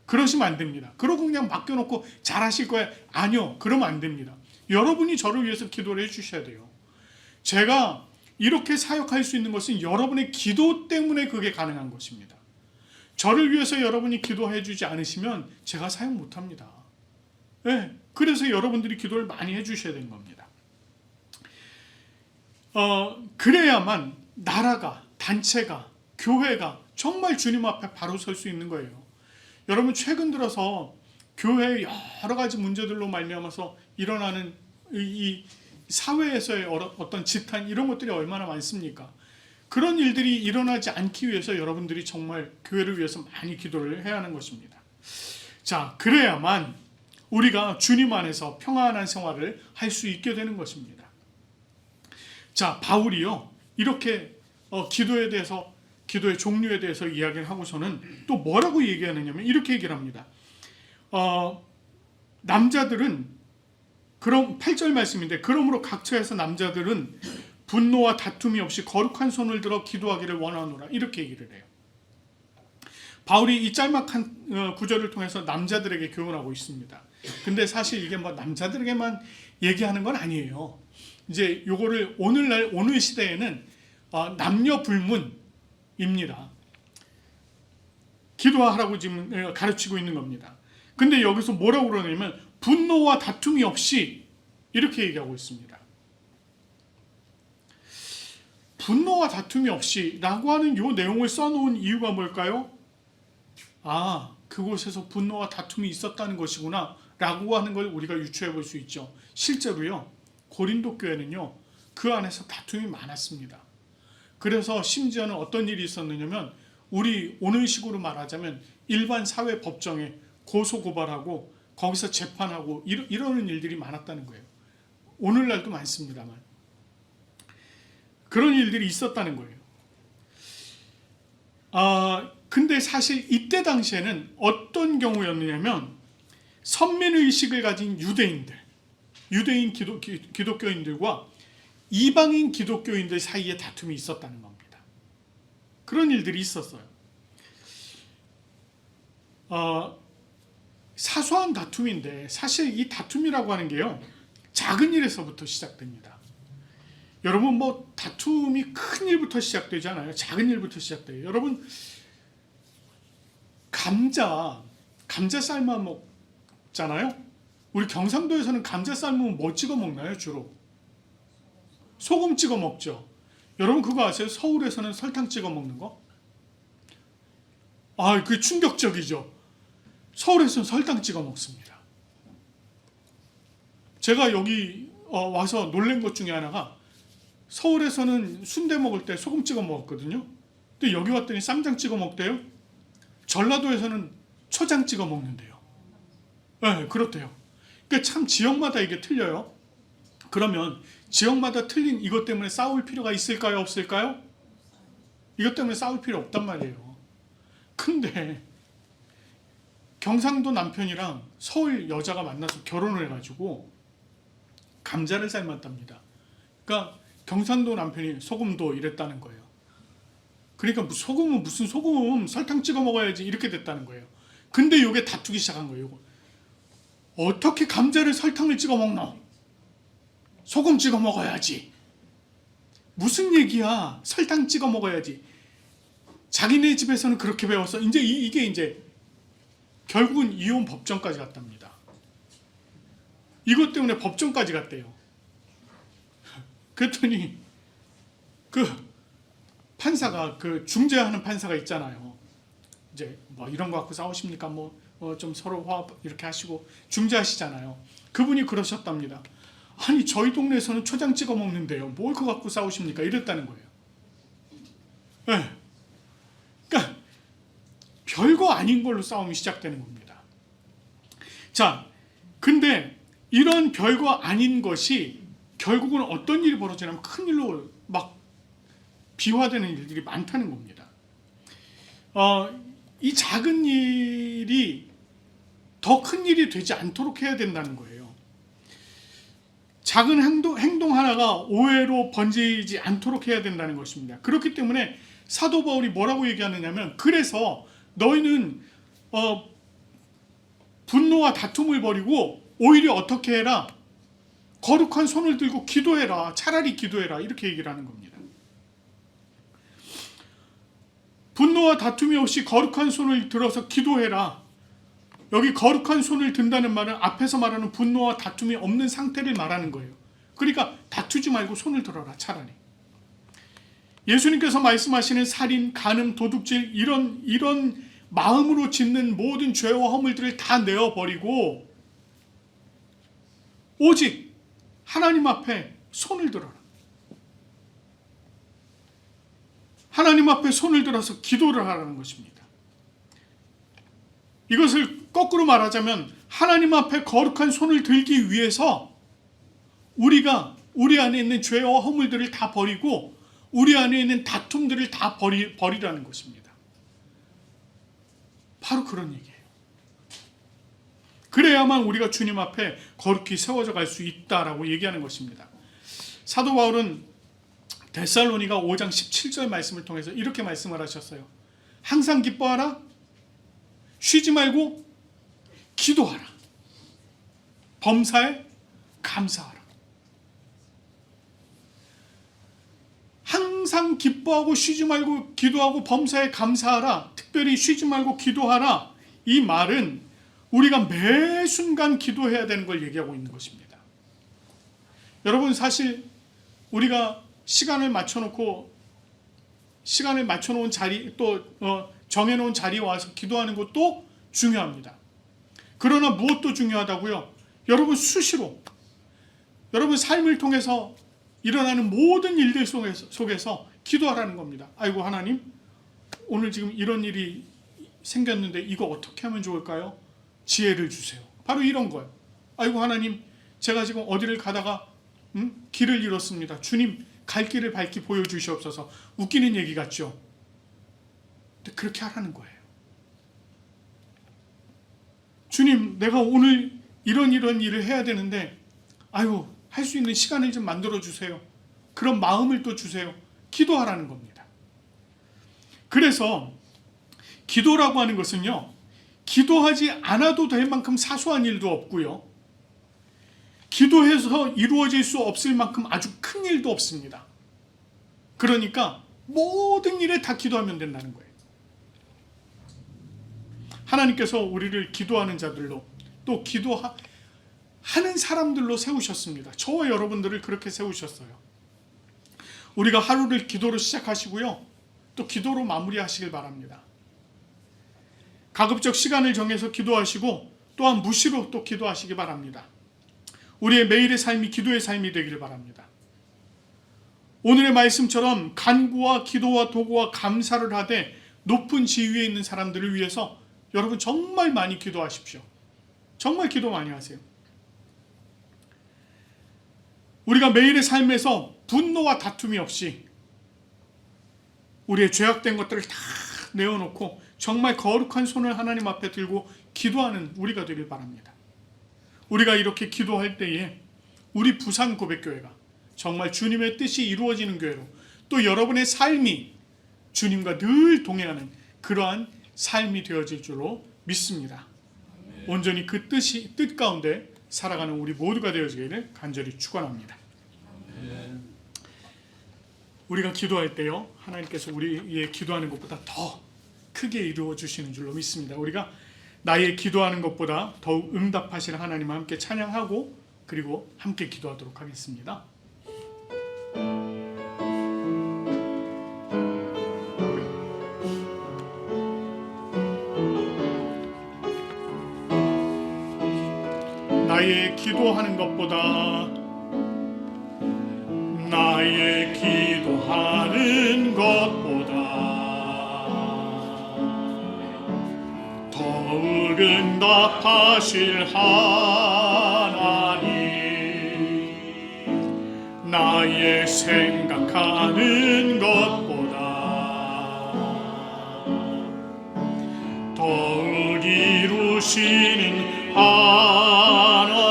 그러시면 안 됩니다. 그러고 그냥 맡겨놓고 잘 하실 거야. 아니요, 그러면 안 됩니다. 여러분이 저를 위해서 기도를 해주셔야 돼요. 제가 이렇게 사역할 수 있는 것은 여러분의 기도 때문에 그게 가능한 것입니다. 저를 위해서 여러분이 기도해 주지 않으시면 제가 사역 못합니다. 네, 그래서 여러분들이 기도를 많이 해주셔야 되는 겁니다. 그래야만 나라가, 단체가, 교회가 정말 주님 앞에 바로 설 수 있는 거예요. 여러분, 최근 들어서 교회의 여러 가지 문제들로 말미암아서 일어나는 이 사회에서의 어떤 지탄, 이런 것들이 얼마나 많습니까? 그런 일들이 일어나지 않기 위해서 여러분들이 정말 교회를 위해서 많이 기도를 해야 하는 것입니다. 자, 그래야만 우리가 주님 안에서 평안한 생활을 할 수 있게 되는 것입니다. 자, 바울이요, 이렇게 기도에 대해서, 기도의 종류에 대해서 이야기를 하고서는 또 뭐라고 얘기하느냐면 이렇게 얘기를 합니다. 남자들은, 그럼 8절 말씀인데, 그러므로 각처에서 남자들은 분노와 다툼이 없이 거룩한 손을 들어 기도하기를 원하노라, 이렇게 얘기를 해요. 바울이 이 짤막한 구절을 통해서 남자들에게 교훈하고 있습니다. 근데 사실 이게 뭐 남자들에게만 얘기하는 건 아니에요. 이제 요거를 오늘날 오늘 시대에는 남녀 불문입니다. 기도하라고 지금 가르치고 있는 겁니다. 근데 여기서 뭐라고 그러냐면 분노와 다툼이 없이 이렇게 얘기하고 있습니다. 분노와 다툼이 없이 라고 하는 요 내용을 써놓은 이유가 뭘까요? 그곳에서 분노와 다툼이 있었다는 것이구나 라고 하는 걸 우리가 유추해 볼 수 있죠. 실제로요, 고린도 교회는요, 그 안에서 다툼이 많았습니다. 그래서 심지어는 어떤 일이 있었느냐면, 우리 오늘식으로 말하자면 일반 사회 법정에 고소고발하고 거기서 재판하고 이러는 일들이 많았다는 거예요. 오늘날도 많습니다만 그런 일들이 있었다는 거예요. 근데 사실 이때 당시에는 어떤 경우였느냐면, 선민의식을 가진 유대인 기독교인들과 이방인 기독교인들 사이에 다툼이 있었다는 겁니다. 그런 일들이 있었어요. 사소한 다툼인데 사실 이 다툼이라고 하는 게요, 작은 일에서부터 시작됩니다. 여러분, 뭐 다툼이 큰 일부터 시작되지 않아요. 작은 일부터 시작돼요. 여러분, 감자 삶아 먹잖아요. 우리 경상도에서는 감자 삶으면 뭐 찍어 먹나요? 주로 소금 찍어 먹죠. 여러분 그거 아세요? 서울에서는 설탕 찍어 먹는 거? 그게 충격적이죠. 서울에서는 설탕 찍어 먹습니다. 제가 여기 와서 놀란 것 중에 하나가, 서울에서는 순대 먹을 때 소금 찍어 먹었거든요. 근데 여기 왔더니 쌈장 찍어 먹대요. 전라도에서는 초장 찍어 먹는데요. 네, 그렇대요. 그러니까 참 지역마다 이게 틀려요. 그러면 지역마다 틀린 이것 때문에 싸울 필요가 있을까요? 없을까요? 이것 때문에 싸울 필요 없단 말이에요. 근데 경상도 남편이랑 서울 여자가 만나서 결혼을 해가지고 감자를 삶았답니다. 그러니까 경상도 남편이 소금도 이랬다는 거예요. 그러니까 소금은 무슨 소금, 설탕 찍어 먹어야지 이렇게 됐다는 거예요. 근데 이게 다투기 시작한 거예요. 요거. 어떻게 감자를 설탕을 찍어 먹노? 소금 찍어 먹어야지. 무슨 얘기야? 설탕 찍어 먹어야지. 자기네 집에서는 그렇게 배웠어. 이제 이게 이제 결국은 이혼 법정까지 갔답니다. 이것 때문에 법정까지 갔대요. 그랬더니 그 판사가, 그 중재하는 판사가 있잖아요. 이제 뭐 이런 거 갖고 싸우십니까? 좀 서로 화합 이렇게 하시고 중재하시잖아요. 그분이 그러셨답니다. 아니, 저희 동네에서는 초장 찍어 먹는데요, 뭘 그거 갖고 싸우십니까? 이랬다는 거예요. 네. 그러니까 별거 아닌 걸로 싸움이 시작되는 겁니다. 자, 근데 이런 별거 아닌 것이 결국은 어떤 일이 벌어지냐면 큰 일로 막 비화되는 일들이 많다는 겁니다. 이 작은 일이 더 큰 일이 되지 않도록 해야 된다는 거예요. 작은 행동 하나가 오해로 번지지 않도록 해야 된다는 것입니다. 그렇기 때문에 사도 바울이 뭐라고 얘기하느냐면, 그래서 너희는 분노와 다툼을 버리고 오히려 어떻게 해라? 거룩한 손을 들고 기도해라. 차라리 기도해라. 이렇게 얘기를 하는 겁니다. 분노와 다툼이 없이 거룩한 손을 들어서 기도해라. 여기 거룩한 손을 든다는 말은 앞에서 말하는 분노와 다툼이 없는 상태를 말하는 거예요. 그러니까 다투지 말고 손을 들어라, 차라리. 예수님께서 말씀하시는 살인, 간음, 도둑질, 이런 마음으로 짓는 모든 죄와 허물들을 다 내어버리고 오직 하나님 앞에 손을 들어라. 하나님 앞에 손을 들어서 기도를 하라는 것입니다. 이것을 거꾸로 말하자면, 하나님 앞에 거룩한 손을 들기 위해서 우리가 우리 안에 있는 죄와 허물들을 다 버리고 우리 안에 있는 다툼들을 다 버리라는 것입니다. 바로 그런 얘기예요. 그래야만 우리가 주님 앞에 거룩히 세워져 갈 수 있다라고 얘기하는 것입니다. 사도 바울은 데살로니가 5장 17절 말씀을 통해서 이렇게 말씀을 하셨어요. 항상 기뻐하라, 쉬지 말고 기도하라. 범사에 감사하라. 항상 기뻐하고 쉬지 말고 기도하고 범사에 감사하라. 특별히 쉬지 말고 기도하라. 이 말은 우리가 매 순간 기도해야 되는 걸 얘기하고 있는 것입니다. 여러분, 사실 우리가 시간을 맞춰놓은 자리, 또 정해놓은 자리에 와서 기도하는 것도 중요합니다. 그러나 무엇도 중요하다고요? 여러분, 수시로 여러분 삶을 통해서 일어나는 모든 일들 속에서 기도하라는 겁니다. 아이고 하나님, 오늘 지금 이런 일이 생겼는데 이거 어떻게 하면 좋을까요? 지혜를 주세요. 바로 이런 거예요. 아이고 하나님, 제가 지금 어디를 가다가 길을 잃었습니다. 주님, 갈 길을 밝히 보여주시옵소서. 웃기는 얘기 같죠? 근데 그렇게 하라는 거예요. 주님, 내가 오늘 이런 일을 해야 되는데 아이고, 할 수 있는 시간을 좀 만들어 주세요. 그런 마음을 또 주세요. 기도하라는 겁니다. 그래서 기도라고 하는 것은요, 기도하지 않아도 될 만큼 사소한 일도 없고요, 기도해서 이루어질 수 없을 만큼 아주 큰 일도 없습니다. 그러니까 모든 일에 다 기도하면 된다는 거예요. 하나님께서 우리를 기도하는 자들로, 또 기도하는 사람들로 세우셨습니다. 저와 여러분들을 그렇게 세우셨어요. 우리가 하루를 기도로 시작하시고요, 또 기도로 마무리하시길 바랍니다. 가급적 시간을 정해서 기도하시고 또한 무시로 또 기도하시기 바랍니다. 우리의 매일의 삶이 기도의 삶이 되기를 바랍니다. 오늘의 말씀처럼 간구와 기도와 도구와 감사를 하되 높은 지위에 있는 사람들을 위해서 여러분 정말 많이 기도하십시오. 정말 기도 많이 하세요. 우리가 매일의 삶에서 분노와 다툼이 없이 우리의 죄악된 것들을 다 내어놓고 정말 거룩한 손을 하나님 앞에 들고 기도하는 우리가 되길 바랍니다. 우리가 이렇게 기도할 때에 우리 부산 고백교회가 정말 주님의 뜻이 이루어지는 교회로, 또 여러분의 삶이 주님과 늘 동행하는 그러한 삶이 되어질 줄로 믿습니다. 온전히 그 뜻 가운데 살아가는 우리 모두가 되어지기를 간절히 축원합니다. 우리가 기도할 때요, 하나님께서 우리의 기도하는 것보다 더 크게 이루어 주시는 줄로 믿습니다. 우리가 나의 기도하는 것보다 더욱 응답하시는 하나님과 함께 찬양하고 그리고 함께 기도하도록 하겠습니다. 나의 기도하는 것보다 더욱 응답하실 하나님, 나의 생각하는 것보다 더욱 이루시는 하나님,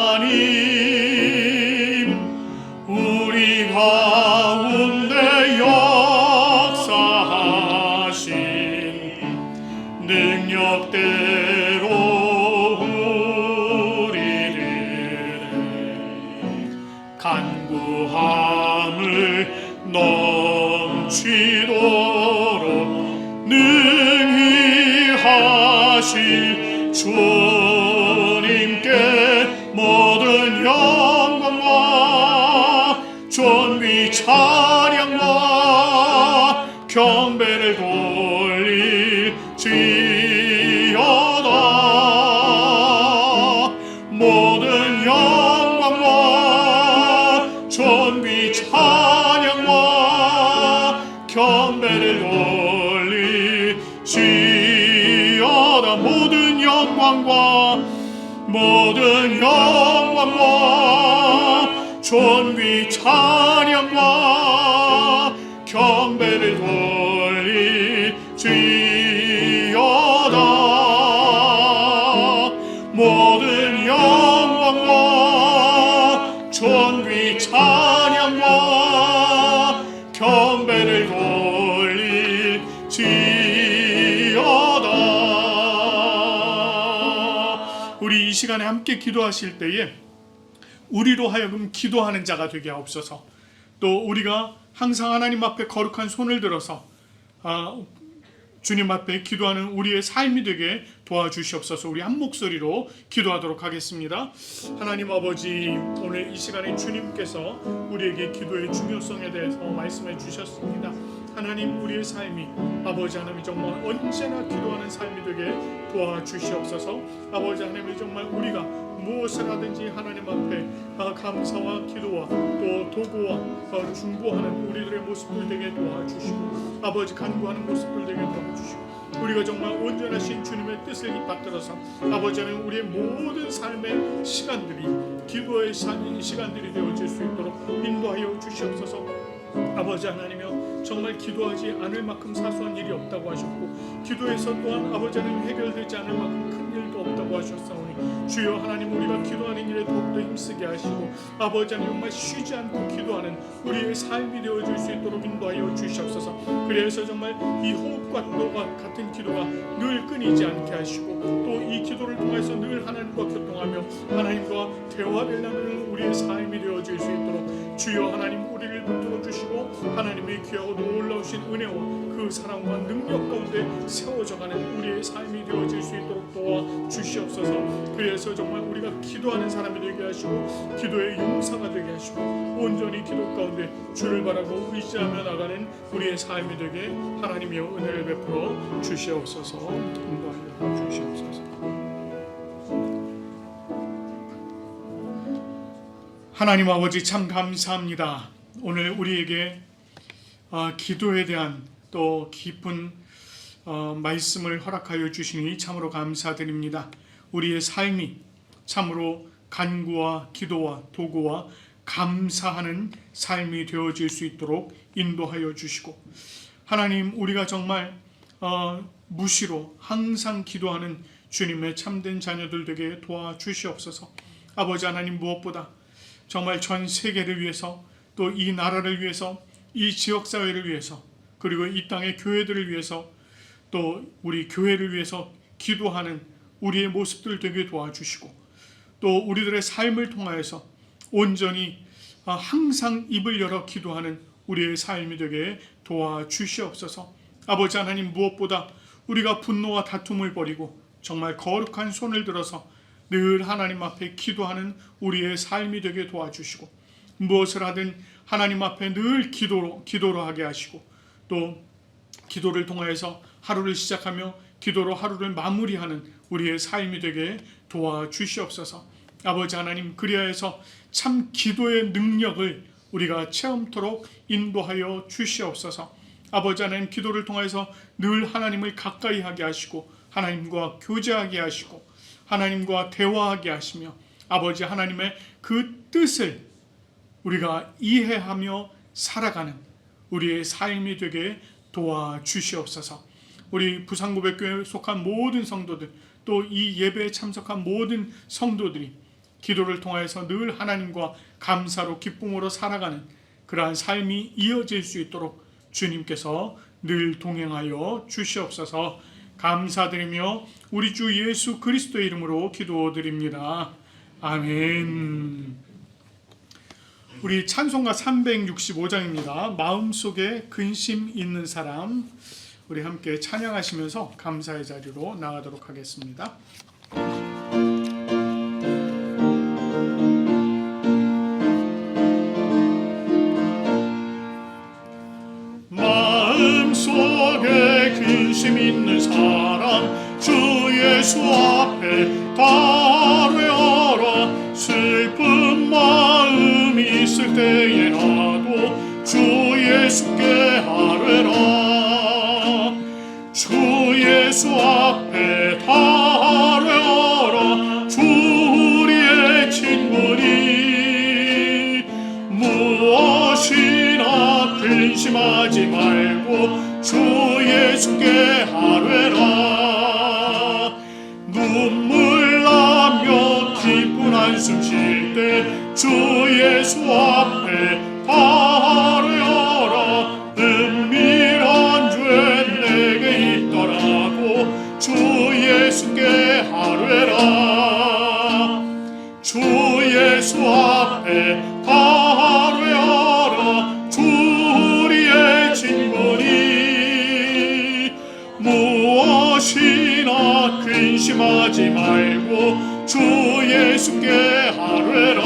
우리 가운데 역사하신 능력대로 우리를 간구함을 넘치도록 능히 하실 주님께 모든 영광과 존귀 찬양과 경배를 돌릴지어다. 모든 영광과 존귀 찬양과 경배를 돌릴지어다. 모든 영광과 존귀 찬양과 경배를 돌릴지어다. 모든 영광과 존귀 찬양과 경배를 돌릴지어다. 시간에 함께 기도하실 때에 우리로 하여금 기도하는 자가 되게 하옵소서. 또 우리가 항상 하나님 앞에 거룩한 손을 들어서 주님 앞에 기도하는 우리의 삶이 되게 도와주시옵소서. 우리 한 목소리로 기도하도록 하겠습니다. 하나님 아버지, 오늘 이 시간에 주님께서 우리에게 기도의 중요성에 대해서 말씀해 주셨습니다. 하나님, 우리의 삶이 아버지 하나님 정말 언제나 기도하는 삶이 되게 도와주시옵소서. 아버지 하나님 정말 우리가 무엇을 하든지 하나님 앞에 감사와 기도와 또 도구와 중보하는 우리들의 모습들 되게 도와주시고, 아버지 간구하는 모습들 되게 도와주시고, 우리가 정말 온전하신 주님의 뜻을 받들어서 아버지 하나님 우리의 모든 삶의 시간들이 기도의 시간들이 되어질 수 있도록 인도하여 주시옵소서. 아버지 하나님이여, 정말 기도하지 않을 만큼 사소한 일이 없다고 하셨고, 기도에서 또한 아버지 하나님 해결되지 않을 만큼 큰 일도 없다고 하셨사오니, 주여 하나님, 우리가 기도하는 일에 더욱더 힘쓰게 하시고, 아버지 하나님 정말 쉬지 않고 기도하는 우리의 삶이 되어질 수 있도록 인도하여 주시옵소서. 그래서 정말 이 호흡과 또가 같은 기도가 늘 끊이지 않게 하시고, 또 이 기도를 통해서 늘 하나님과 교통하며 하나님과 대화되려는 우리의 삶이 되어질 수 있도록 주여 하나님 우리를 붙들어 주시고, 하나님의 귀하고 놀라우신 은혜와 그 사랑과 능력 가운데 세워져가는 우리의 삶이 되어질 수 있도록 도와주시옵소서. 그래서 정말 우리가 기도하는 사람이 되게 하시고, 기도의 용사가 되게 하시고, 온전히 기도 가운데 주를 바라고 의지하며 나가는 우리의 삶이 되게 하나님이여 은혜를 베풀어 주시옵소서. 인도하여 주시옵소서. 하나님 아버지, 참 감사합니다. 오늘 우리에게 기도에 대한 또 깊은 말씀을 허락하여 주시니 참으로 감사드립니다. 우리의 삶이 참으로 간구와 기도와 도구와 감사하는 삶이 되어질 수 있도록 인도하여 주시고, 하나님, 우리가 정말 무시로 항상 기도하는 주님의 참된 자녀들 되게 도와주시옵소서. 아버지 하나님, 무엇보다 정말 전 세계를 위해서, 또 이 나라를 위해서, 이 지역사회를 위해서, 그리고 이 땅의 교회들을 위해서, 또 우리 교회를 위해서 기도하는 우리의 모습들 되게 도와주시고, 또 우리들의 삶을 통하여서 온전히 항상 입을 열어 기도하는 우리의 삶이 되게 도와주시옵소서. 아버지 하나님, 무엇보다 우리가 분노와 다툼을 버리고 정말 거룩한 손을 들어서 늘 하나님 앞에 기도하는 우리의 삶이 되게 도와주시고, 무엇을 하든 하나님 앞에 늘 기도로 하게 하시고, 또 기도를 통하여서 하루를 시작하며 기도로 하루를 마무리하는 우리의 삶이 되게 도와주시옵소서. 아버지 하나님, 그리하여서 참 기도의 능력을 우리가 체험토록 인도하여 주시옵소서. 아버지 하나님, 기도를 통해서 늘 하나님을 가까이 하게 하시고, 하나님과 교제하게 하시고, 하나님과 대화하게 하시며, 아버지 하나님의 그 뜻을 우리가 이해하며 살아가는 우리의 삶이 되게 도와주시옵소서. 우리 부산고백교회에 속한 모든 성도들, 또 이 예배에 참석한 모든 성도들이 기도를 통해서 늘 하나님과 감사로 기쁨으로 살아가는 그러한 삶이 이어질 수 있도록 주님께서 늘 동행하여 주시옵소서. 감사드리며 우리 주 예수 그리스도의 이름으로 기도드립니다. 아멘. 우리 찬송가 365장입니다. 마음속에 근심 있는 사람, 우리 함께 찬양하시면서 감사의 자리로 나가도록 하겠습니다. 마음속에 근심 있는 사람, 주 예수 앞에 다뢰어라. 슬픈 마음이 있을 때에라도 주 예수께 아뢰라. 주 예수 앞에 다뢰어라. 주 우리의 친구니 무엇이나 근심하지 말고 주 예수께 아뢰라. 눈물 나며 기쁜 한숨 쉴 때 주 예수 앞에 아뢰어라. 은밀한 죄 내게 있더라도 주 예수께 아뢰라. 근심하지 말고 주 예수께 아뢰라.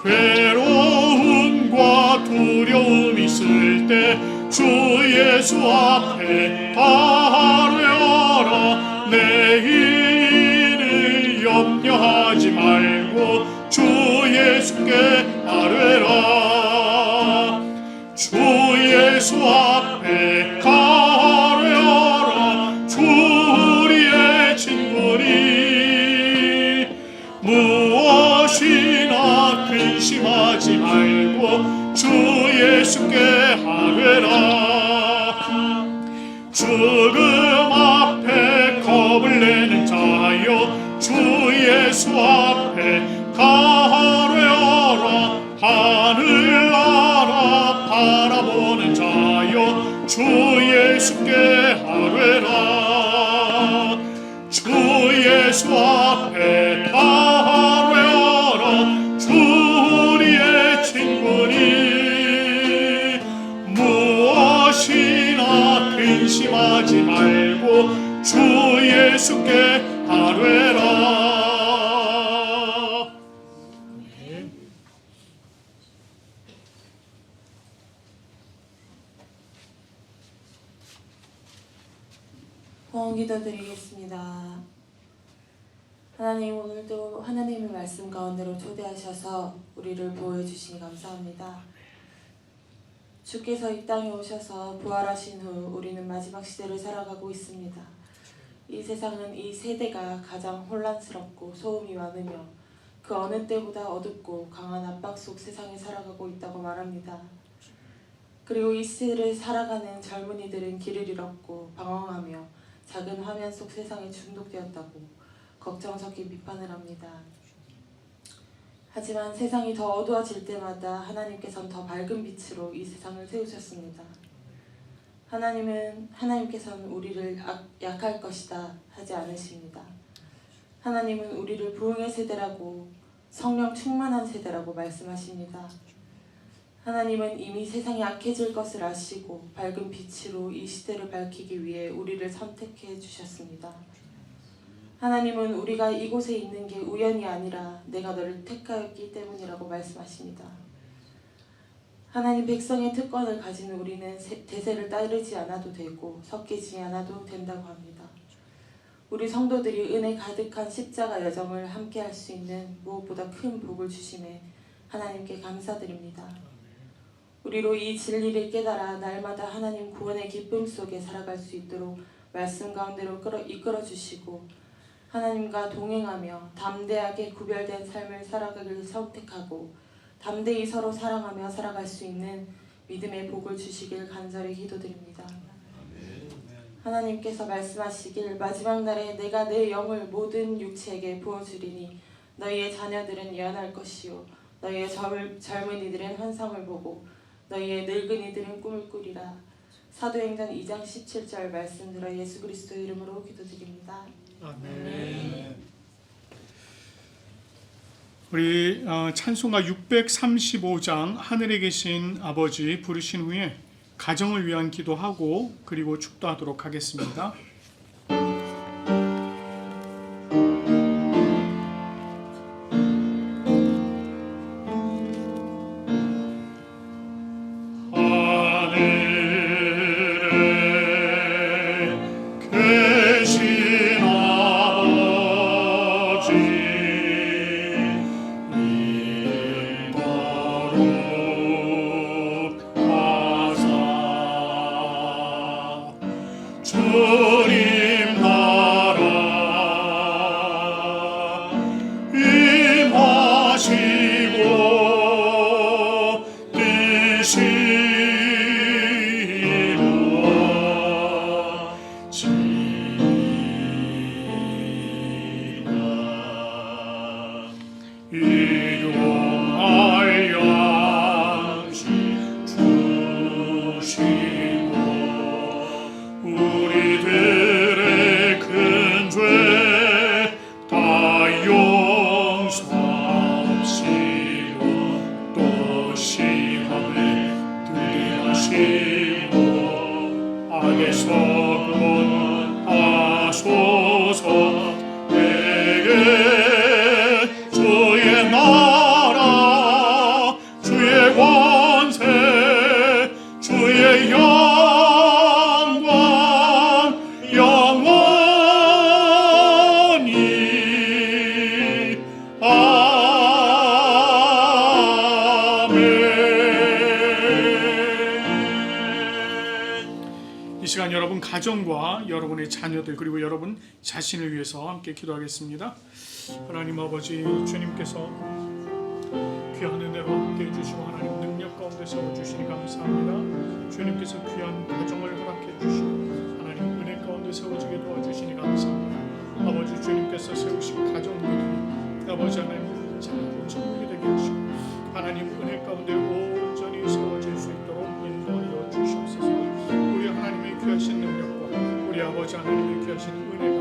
괴로움과 두려움 있을 때 주 예수 앞에 아뢰어라. 내일을 염려하지 말고 주 예수께 아뢰라. 주 예수 앞에 아뢰어라. 주 우리의 친구니 무엇이나 근심하지 말고 주 예수께 아뢰라. 죽음 앞에 겁을 내는 자여 주 예수 앞에 아뢰어라. 하늘나라 바라보는 자여 주 예수께 아뢰라. 주 예수 앞에 아뢰어라. 주 우리의 친구니 무엇이나 근심하지 말고 주 예수께 아뢰라. 기도드리겠습니다. 하나님, 오늘도 하나님의 말씀 가운데로 초대하셔서 우리를 보호해 주시니 감사합니다. 주께서 이 땅에 오셔서 부활하신 후 우리는 마지막 시대를 살아가고 있습니다. 이 세상은 이 세대가 가장 혼란스럽고 소음이 많으며 그 어느 때보다 어둡고 강한 압박 속 세상에 살아가고 있다고 말합니다. 그리고 이 시대를 살아가는 젊은이들은 길을 잃었고 방황하며 작은 화면 속 세상에 중독되었다고 걱정 섞인 비판을 합니다. 하지만 세상이 더 어두워질 때마다 하나님께서는 더 밝은 빛으로 이 세상을 세우셨습니다. 하나님께서는 우리를 약할 것이다 하지 않으십니다. 하나님은 우리를 부흥의 세대라고, 성령 충만한 세대라고 말씀하십니다. 하나님은 이미 세상이 악해질 것을 아시고 밝은 빛으로 이 시대를 밝히기 위해 우리를 선택해 주셨습니다. 하나님은 우리가 이곳에 있는 게 우연이 아니라 내가 너를 택하였기 때문이라고 말씀하십니다. 하나님 백성의 특권을 가진 우리는 대세를 따르지 않아도 되고 섞이지 않아도 된다고 합니다. 우리 성도들이 은혜 가득한 십자가 여정을 함께 할 수 있는 무엇보다 큰 복을 주심에 하나님께 감사드립니다. 우리로 이 진리를 깨달아 날마다 하나님 구원의 기쁨 속에 살아갈 수 있도록 말씀 가운데로 이끌어 주시고 하나님과 동행하며 담대하게 구별된 삶을 살아가기를 선택하고 담대히 서로 사랑하며 살아갈 수 있는 믿음의 복을 주시길 간절히 기도드립니다. 하나님께서 말씀하시길 마지막 날에 내가 내 영을 모든 육체에게 부어주리니 너희의 자녀들은 예언할 것이요 너희의 젊은이들은 환상을 보고 너희의 늙은이들은 꿈을 꾸리라. 사도행전 2장 17절 말씀 들어 예수 그리스도의 이름으로 기도드립니다. 아멘. 우리 찬송가 635장 하늘에 계신 아버지 부르신 후에 가정을 위한 기도하고 그리고 축도하도록 하겠습니다. 주님 나라 임하시고 뜻이 이루어지리라. 일용할 양식 주시고 우리들의 큰 죄 다 용서하시고 또 시험에 들이하시고 악에서 구원하시고 하소서. 내게 주의 나라 주의 권세 주의 영광 영원히 아멘. 이 시간 여러분 가정과 여러분의 자녀들 그리고 여러분 자신을 위해서 함께 기도하겠습니다. 하나님 아버지, 주님께서 귀한 은혜로 함께 해주시고 하나님 능력 가운데 세워주시니 감사합니다. 주님께서 귀한 가정을 허락해 주시고 하나님 은혜 가운데 세워지게 도와주시니 감사합니다. 아버지, 주님께서 세우신 가정들이 아버지 하나님 잘 정리되게 하시고 하나님 은혜 가운데 온전히 세워질 수 있도록 인도하여 주시옵소서. 우리 하나님의 귀하신 능력과 우리 아버지 하나님의 귀하신 은혜가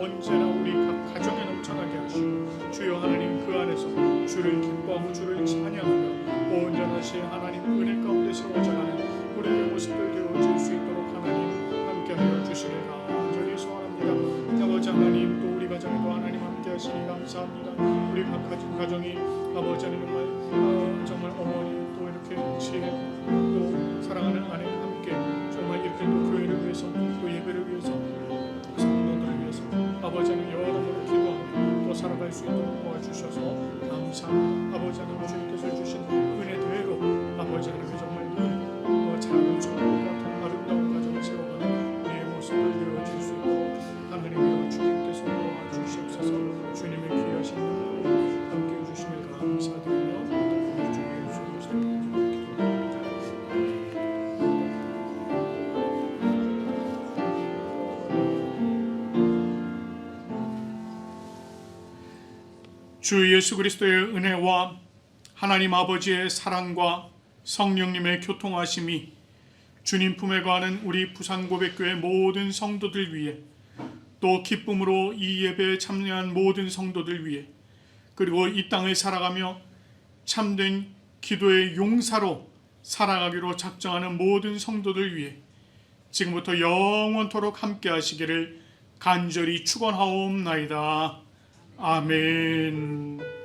언제나 우리 각 가정에 넘쳐나게 하시고 주여 하나님 그 안에서 주를 기뻐하고 주를 찬양하며 온전하신 하나님 은혜 가운데 세워져가는 우리의 모습들 되어질 수 있도록 하나님 함께하여 주시길 간절히 소원합니다. 아버지 하나님, 또 우리 가정에도 하나님 함께하시니 감사합니다. 우리 각 가정이 아버지 하나님 정말 어머니 또 이렇게 지혜 또 사랑하는 아내 함께 정말 이렇게 또 교회를 위해서 또 예배를 위해서 성도들을 위해서 아버지 하나님 여러모로 기도하고 또 살아갈 수 있도록 도와주셔서 감사합니다. 아버지 하나님, 주님께서 주신 은혜대로 아버지 하나님 정말 작은 천국 같은 아름다운 가정을 세워가는 우리의 모습을 되어질 수 있도록 하나님이여 주님께서 도와주시옵소서. 주님의 귀하신 능력을 함께해 주시길 감사드리며 우리 주 예수 그리스도의 이름으로 기도드립니다. 주 예수 그리스도의 은혜와 하나님 아버지의 사랑과 성령님의 교통하심이 주님 품에 거하는 우리 부산고백교회 모든 성도들 위해, 또 기쁨으로 이 예배에 참여한 모든 성도들 위해, 그리고 이 땅을 살아가며 참된 기도의 용사로 살아가기로 작정하는 모든 성도들 위해 지금부터 영원토록 함께 하시기를 간절히 축원하옵나이다. 아멘.